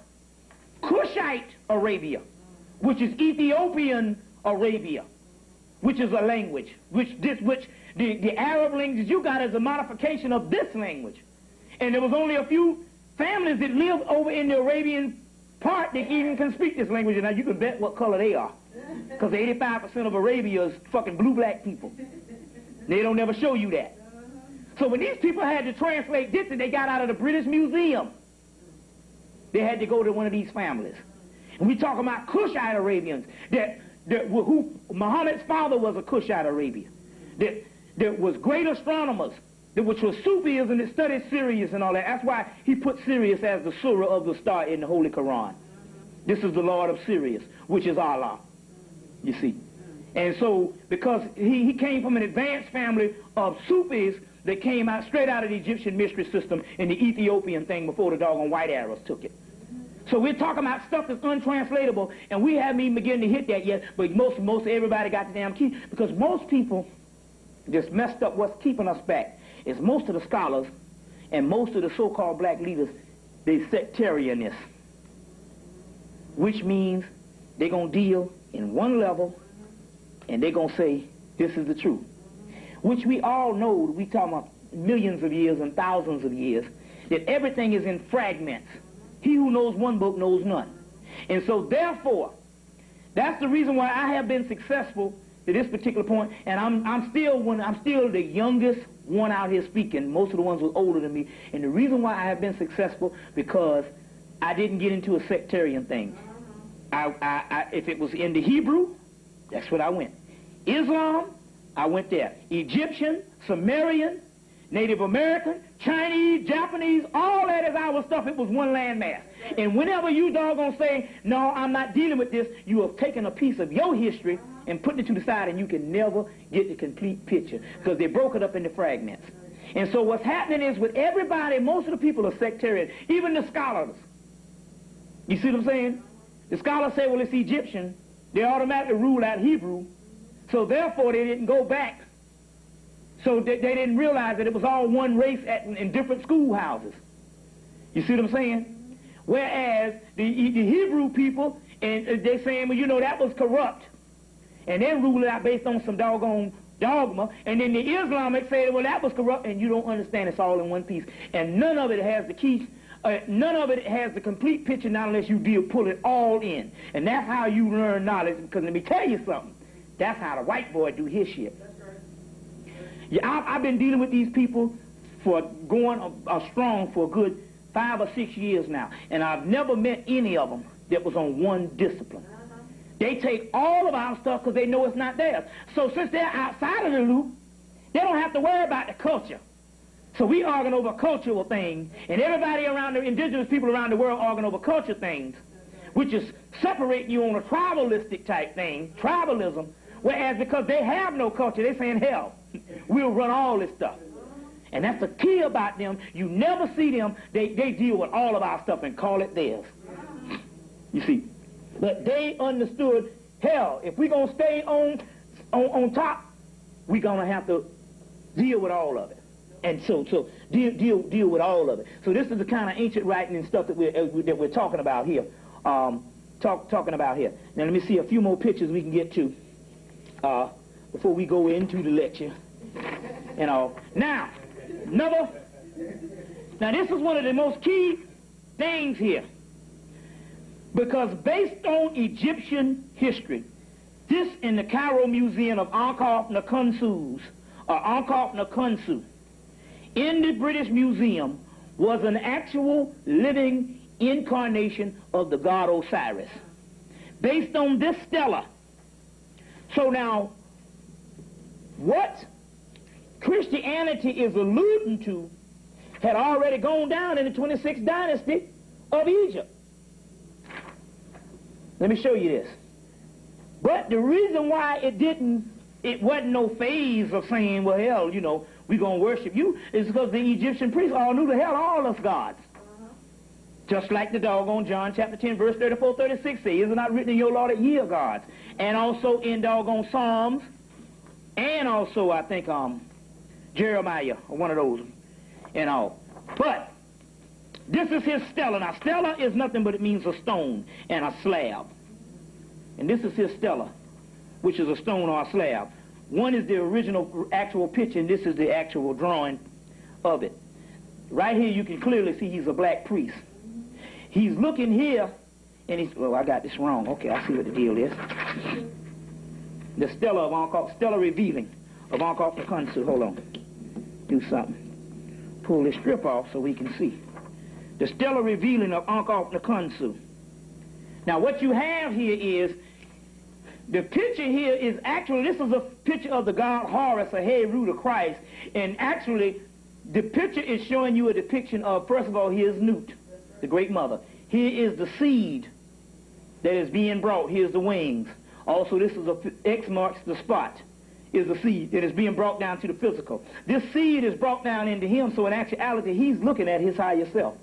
Cushite Arabia, which is Ethiopian Arabia, which is a language, which the Arab language you got is a modification of this language. And there was only a few families that lived over in the Arabian part that even can speak this language. And now you can bet what color they are, because 85% of Arabia is fucking blue-black people. They don't ever show you that. So when these people had to translate this, and they got out of the British Museum, they had to go to one of these families. And we talking about Cushite Arabians, who Muhammad's father was a Cushite Arabian, that was great astronomers, which was Sufism that studied Sirius and all that. That's why he put Sirius as the surah of the star in the Holy Quran. This is the Lord of Sirius, which is Allah, you see. And so, because he came from an advanced family of Sufis that came out straight out of the Egyptian mystery system and the Ethiopian thing before the doggone white arrows took it. So we're talking about stuff that's untranslatable, and we haven't even begun to hit that yet, but most everybody got the damn key, because most people just messed up. What's keeping us back is most of the scholars and most of the so-called black leaders, they sectarianists, which means they're going to deal in one level, and they're going to say, this is the truth. Which we all know, we talking about millions of years and thousands of years, that everything is in fragments. He who knows one book knows none. And so therefore, that's the reason why I have been successful to this particular point, and I'm still the youngest one out here speaking. Most of the ones were older than me. And the reason why I have been successful, because I didn't get into a sectarian thing. If it was in the Hebrew, that's what I went. Islam, I went there. Egyptian, Sumerian, Native American, Chinese, Japanese, all that is our stuff. It was one landmass. And whenever you doggone say, no, I'm not dealing with this, you have taken a piece of your history and putting it to the side, and you can never get the complete picture, because they broke it up into fragments. And so what's happening is, with everybody, most of the people are sectarian, even the scholars. You see what I'm saying? The scholars say, well, it's Egyptian. They automatically rule out Hebrew. So therefore, they didn't go back So they didn't realize that it was all one race in different schoolhouses. You see what I'm saying? Whereas the Hebrew people, and they're saying, well, you know, that was corrupt. And they ruled it out based on some doggone dogma. And then the Islamic said, well, that was corrupt, and you don't understand. It's all in one piece. And none of it has the key. None of it has the complete picture, not unless you pull it all in. And that's how you learn knowledge, because let me tell you something. That's how the white boy do his shit. Yeah, I've been dealing with these people for going strong for a good 5 or 6 years now, and I've never met any of them that was on one discipline. They take all of our stuff because they know it's not theirs. So since they're outside of the loop, they don't have to worry about the culture. So we arguing over cultural things, and everybody around the indigenous people around the world arguing over culture things, which is separating you on a tribalistic type thing, tribalism, whereas because they have no culture, they're saying, hell, we'll run all this stuff. And that's the key about them. You never see them. They deal with all of our stuff and call it theirs. You see. But they understood, hell, if we're going to stay on top, we're going to have to deal with all of it. And so deal with all of it. So this is the kind of ancient writing and stuff that we're talking about here. Talking about here. Now let me see a few more pictures we can get to before we go into the lecture and all. Now this is one of the most key things here, because based on Egyptian history, this in the Cairo Museum of Ankh-Nakhunsus, or Ankh-Nakhunsu, in the British Museum, was an actual living incarnation of the god Osiris, based on this stela. So now, what Christianity is alluding to had already gone down in the 26th dynasty of Egypt. Let me show you this. But the reason why it wasn't no phase of saying, well, hell, you know, we're going to worship you, is because the Egyptian priests all knew the hell all us gods. Just like the doggone John chapter 10, verse 34, 36 says, is it not written in your law that ye are gods? And also in doggone Psalms, and also, I think, Jeremiah, or one of those, and all. But this is his stela. Now, stela is nothing but it means a stone and a slab. And this is his stela, which is a stone or a slab. One is the original actual picture, and this is the actual drawing of it. Right here, you can clearly see he's a black priest. He's looking here, and he's, well, I got this wrong. Okay, I see what the deal is. The stela of Ankh, stela revealing of Ankh-Nakhunsu. Hold on. Do something. Pull this strip off so we can see. The stela revealing of Ankh-Nakhunsu. Now, what you have here is, the picture here is actually, this is a picture of the god Horus, a Heru, the Christ, and actually, the picture is showing you a depiction of, first of all, here's Nut, the great mother. Here is the seed that is being brought. Here's the wings. Also, this is X marks the spot, is the seed that is being brought down to the physical. This seed is brought down into him, so in actuality, he's looking at his higher self.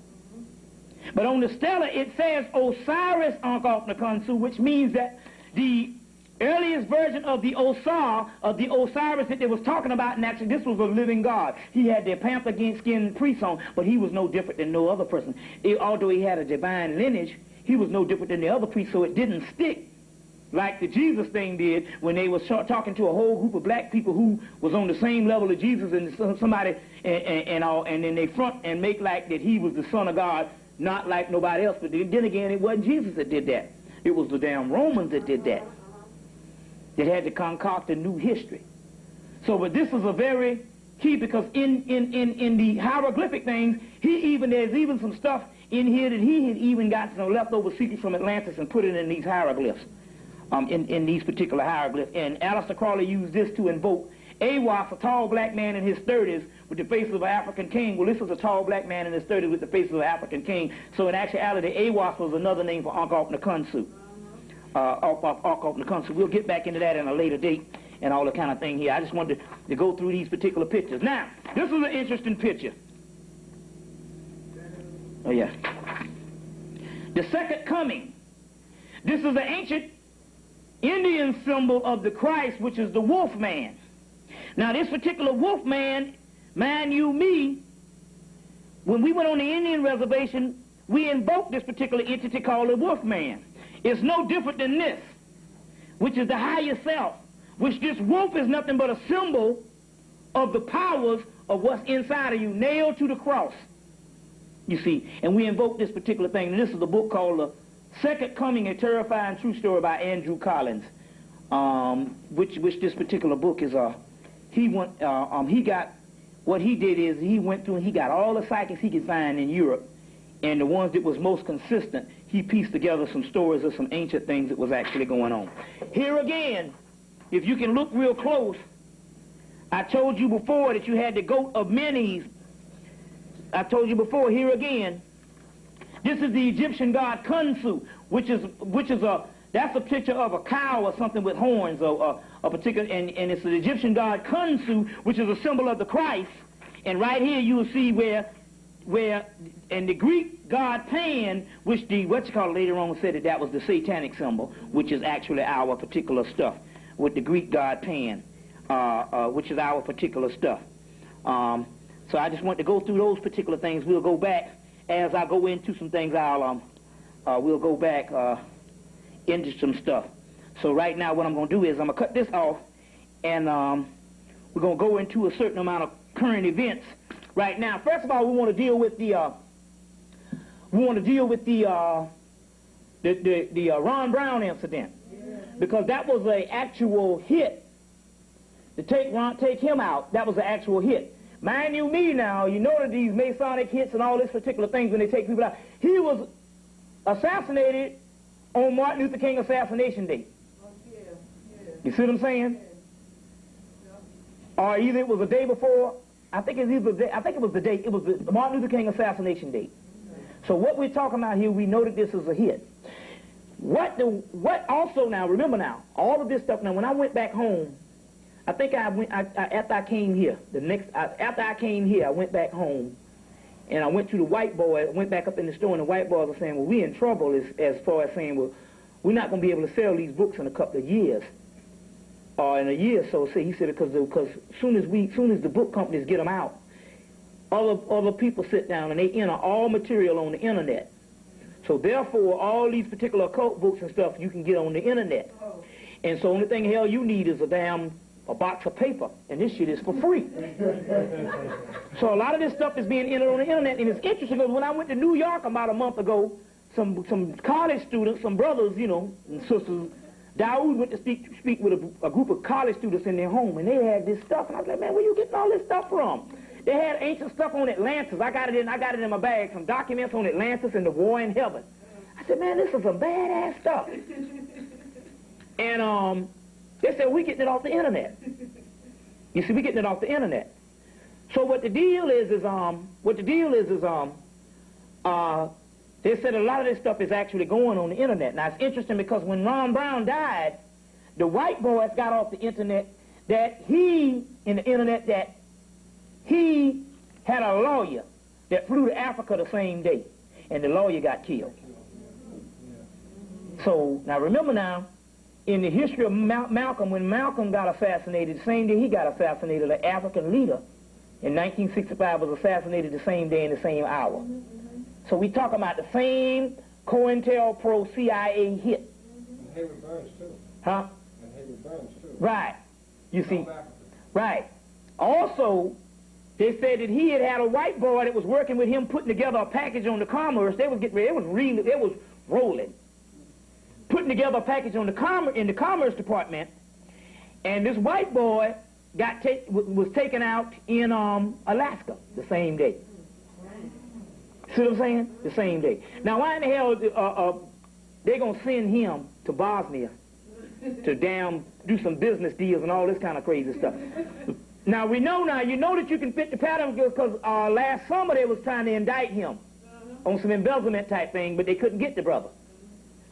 But on the stela, it says Osiris Ankh-Nakhunsu, which means that the earliest version of the Osiris that they was talking about, and actually this was a living god. He had the panther skin priest on, but he was no different than no other person. Although he had a divine lineage, he was no different than the other priests, so it didn't stick like the Jesus thing did when they was talking to a whole group of black people who was on the same level as Jesus, and somebody and then they front and make like that he was the son of God, not like nobody else. But then again, it wasn't Jesus that did that. It was the damn Romans that did that. That had to concoct a new history. So, but this is a very key, because in the hieroglyphic things, there's even some stuff in here that he had even got some leftover secrets from Atlantis and put it in these hieroglyphs. In these particular hieroglyphs. And Aleister Crowley used this to invoke Awas, a tall black man in his 30s with the face of an African king. Well, this was a tall black man in his 30s with the face of an African king. So in actuality, Awas was another name for Ankh-Nakhunsu. Ankh-Nakhunsu. We'll get back into that in a later date and all the kind of thing here. I just wanted to go through these particular pictures. Now, this is an interesting picture. Oh, yeah. The second coming. This is the ancient Indian symbol of the Christ, which is the wolf man. Now, this particular wolf man, mind you me, when we went on the Indian reservation, we invoked this particular entity called the wolf man. It's no different than this, which is the higher self, which this wolf is nothing but a symbol of the powers of what's inside of you, nailed to the cross. You see, and we invoke this particular thing. And this is a book called The Second Coming, A Terrifying True Story by Andrew Collins, which this particular book is, he got, what he did is he went through and he got all the psychics he could find in Europe, and the ones that was most consistent, he pieced together some stories of some ancient things that was actually going on. Here again, if you can look real close, I told you before that you had the goat of Menes. I told you before, here again, this is the Egyptian god Khonsu, that's a picture of a cow or something with horns, or a particular, and it's the Egyptian god Khonsu, which is a symbol of the Christ. And right here you will see where, and the Greek god Pan, which later on said that was the satanic symbol, which is actually our particular stuff, with the Greek god Pan, which is our particular stuff. So I just want to go through those particular things. We'll go back, as I go into some things, we'll go back into some stuff. So right now what I'm going to do is I'm going to cut this off, and we're going to go into a certain amount of current events right now. First of all, we want to deal with the Ron Brown incident, because that was an actual hit. To take him out, that was an actual hit. Mind you me now, you know that these Masonic hits and all this particular things when they take people out. He was assassinated on Martin Luther King assassination day. You see what I'm saying? Or either it was the day before. I think it was the Martin Luther King assassination date. So what we're talking about here, we know that this is a hit. What also now, remember now, all of this stuff now, when I went back home, I think after I came here, after I came here, I went back home, and I went to the white boy, went back up in the store, and the white boys were saying, well, we in trouble as far as saying, well, we're not going to be able to sell these books in a couple of years, or in a year or so. So he said, because soon as the book companies get them out, other people sit down and they enter all material on the internet. So therefore, all these particular occult books and stuff you can get on the internet. And so only thing hell you need is a box of paper, and this shit is for free. So a lot of this stuff is being entered on the internet, and it's interesting because when I went to New York about a month ago, some college students, some brothers, and sisters, Daoud went to speak with a group of college students in their home, and they had this stuff, and I was like, man, where you getting all this stuff from? They had ancient stuff on Atlantis. I got it in my bag, some documents on Atlantis and the war in heaven. I said, man, this is some badass stuff. And they said, we getting it off the internet. You see, we getting it off the internet. So what the deal is, they said a lot of this stuff is actually going on the internet. Now, it's interesting because when Ron Brown died, the white boys got off the internet that he had a lawyer that flew to Africa the same day, and the lawyer got killed. So, now remember now, in the history of Malcolm, when Malcolm got assassinated, the same day he got assassinated, an African leader in 1965 was assassinated the same day in the same hour. So we talk about the same COINTELPRO CIA hit. And Hayward Burns, too. Huh? And Hayward Burns, too. Right. You see. Right. Also, they said that he had a white boy that was working with him putting together a package on the commerce. They was rolling. Putting together a package on in the commerce department, and this white boy was taken out in Alaska the same day. See what I'm saying? The same day. Now, why in the hell they're gonna send him to Bosnia to do some business deals and all this kind of crazy stuff? Now you know that you can fit the pattern because last summer they was trying to indict him on some embezzlement type thing, but they couldn't get the brother.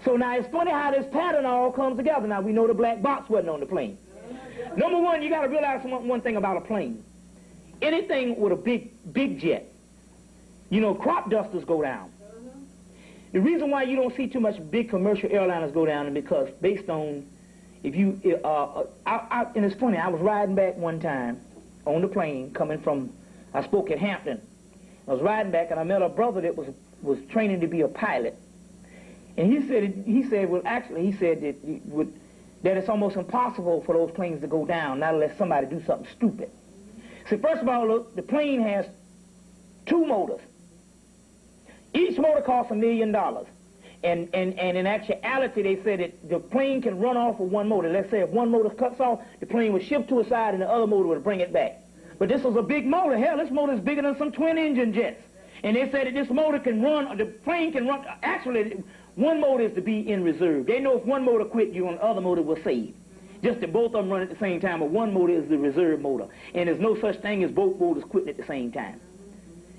So now it's funny how this pattern all comes together. Now we know the black box wasn't on the plane. Number one, you got to realize one thing about a plane. Anything with a big jet, crop dusters go down. The reason why you don't see too much big commercial airliners go down is because based on, If you, and it's funny, I was riding back one time on the plane coming from, I spoke at Hampton. I was riding back and I met a brother that was training to be a pilot. And he said, well, actually, he said that it's almost impossible for those planes to go down, not unless somebody do something stupid. So first of all, look, the plane has 2 motors. Each motor costs $1 million. And in actuality, they said that the plane can run off with one motor. Let's say if one motor cuts off, the plane would shift to a side and the other motor would bring it back. But this was a big motor. Hell, this motor is bigger than some twin-engine jets. And they said that this motor can run, the plane can run, actually, one motor is to be in reserve. They know if one motor quit, you on the other motor will save. Just that both of them run at the same time, but one motor is the reserve motor. And there's no such thing as both motors quitting at the same time.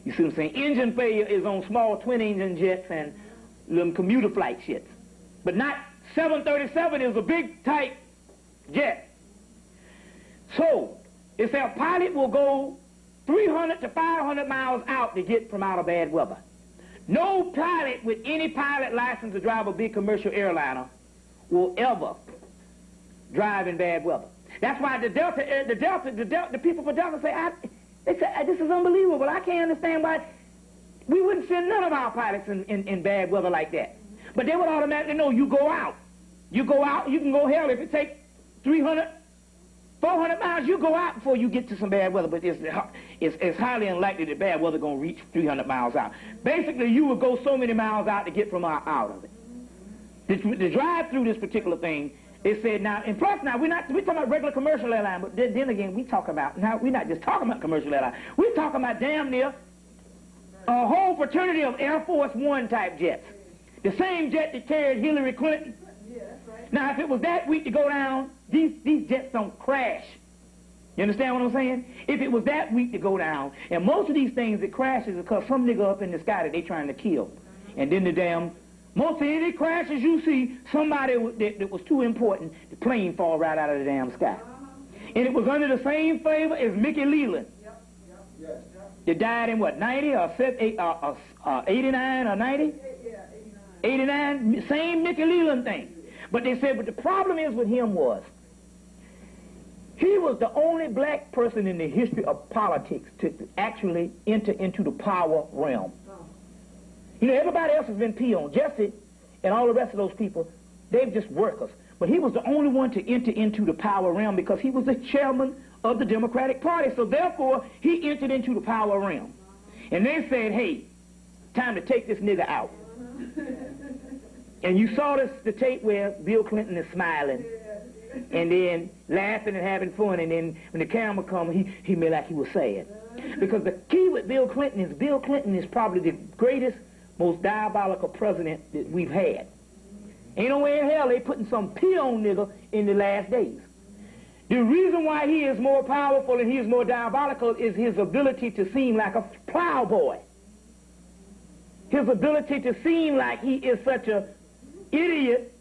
You see what I'm saying? Engine failure is on small twin-engine jets and little commuter flight shits. But not 737 is a big, tight jet. So, it's a pilot will go 300 to 500 miles out to get from out of bad weather. No pilot with any pilot license to drive a big commercial airliner will ever drive in bad weather. That's why the people for Delta say, they say, this is unbelievable. I can't understand why we wouldn't send none of our pilots in bad weather like that. But they would automatically know you go out. You go out, you can go hell. If it takes 300, 400 miles, you go out before you get to some bad weather. But it's highly unlikely that bad weather going to reach 300 miles out. Basically, you would go so many miles out to get from out of it. The drive through this particular thing, they said now, and plus now, we're talking about regular commercial airline, but then again, we're not just talking about commercial airline. We're talking about damn near a whole fraternity of Air Force One type jets. The same jet that carried Hillary Clinton. Yeah, that's right. Now, if it was that weak to go down, these jets don't crash. You understand what I'm saying? If it was that weak to go down, and most of these things that crash is because some nigga up in the sky that they trying to kill. And then most of any crashes you see, somebody that was too important, the plane fall right out of the damn sky. And it was under the same favor as Mickey Leland. That died in what, 90 or 89 or 90? Yeah, 89, same Mickey Leland thing. But they said, but the problem is with him was, he was the only black person in the history of politics to actually enter into the power realm. You know, everybody else has been peoned. Jesse and all the rest of those people, they're just workers. But he was the only one to enter into the power realm because he was the chairman of the Democratic Party. So therefore, he entered into the power realm. And they said, hey, time to take this nigga out. And you saw the tape where Bill Clinton is smiling and then laughing and having fun, and then when the camera comes, he made like he was sad. Because the key with Bill Clinton is probably the greatest, most diabolical president that we've had. Ain't no way in hell they putting some peon nigga in the last days. The reason why he is more powerful and he is more diabolical is his ability to seem like a plowboy. His ability to seem like he is such a idiot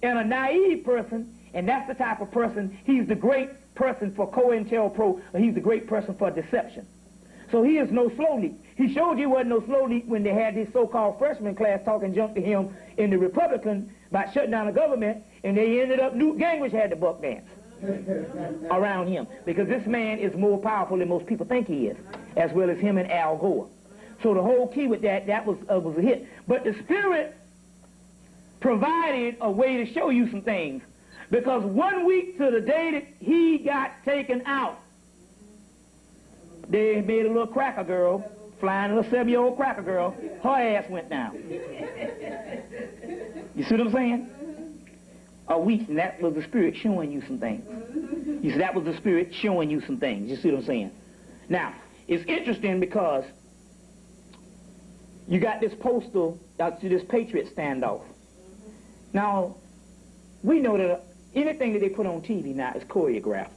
and a naive person, and that's the type of person, he's the great person for COINTELPRO, or he's the great person for deception. So he is no slow leak. He showed you wasn't no slow leak when they had this so-called freshman class talking junk to him in the Republican about shutting down the government, and they ended up, Newt Gingrich had the buck dance around him, because this man is more powerful than most people think he is, as well as him and Al Gore. So the whole key with that was a hit. But the Spirit provided a way to show you some things, because 1 week to the day that he got taken out, they made a little cracker girl, flying a little 7-year-old cracker girl, her ass went down. You see what I'm saying? A week, and that was the Spirit showing you some things. You see, that was the Spirit showing you some things. You see what I'm saying? Now, it's interesting because you got this this Patriot standoff. Now, we know that anything that they put on TV now is choreographed.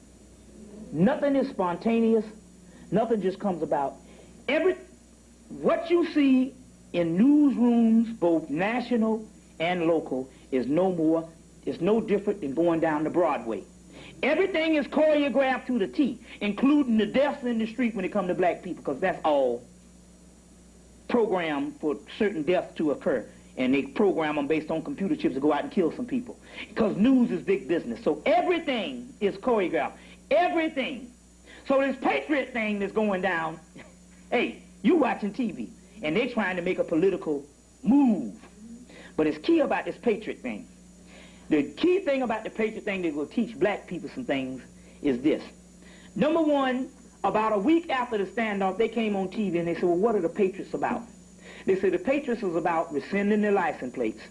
Nothing is spontaneous. Nothing just comes about. What you see in newsrooms, both national and local, is no different than going down to Broadway. Everything is choreographed to the T, including the deaths in the street when it comes to black people, because that's all programmed for certain deaths to occur And they program them based on computer chips to go out and kill some people. Because news is big business. So everything is choreographed. Everything. So this Patriot thing that's going down, hey, you watching TV, and they're trying to make a political move. But it's key about this Patriot thing. The key thing about the Patriot thing that will teach black people some things is this. Number one, about a week after the standoff, they came on TV and they said, well, what are the Patriots about? They said the Patriots was about rescinding their license plates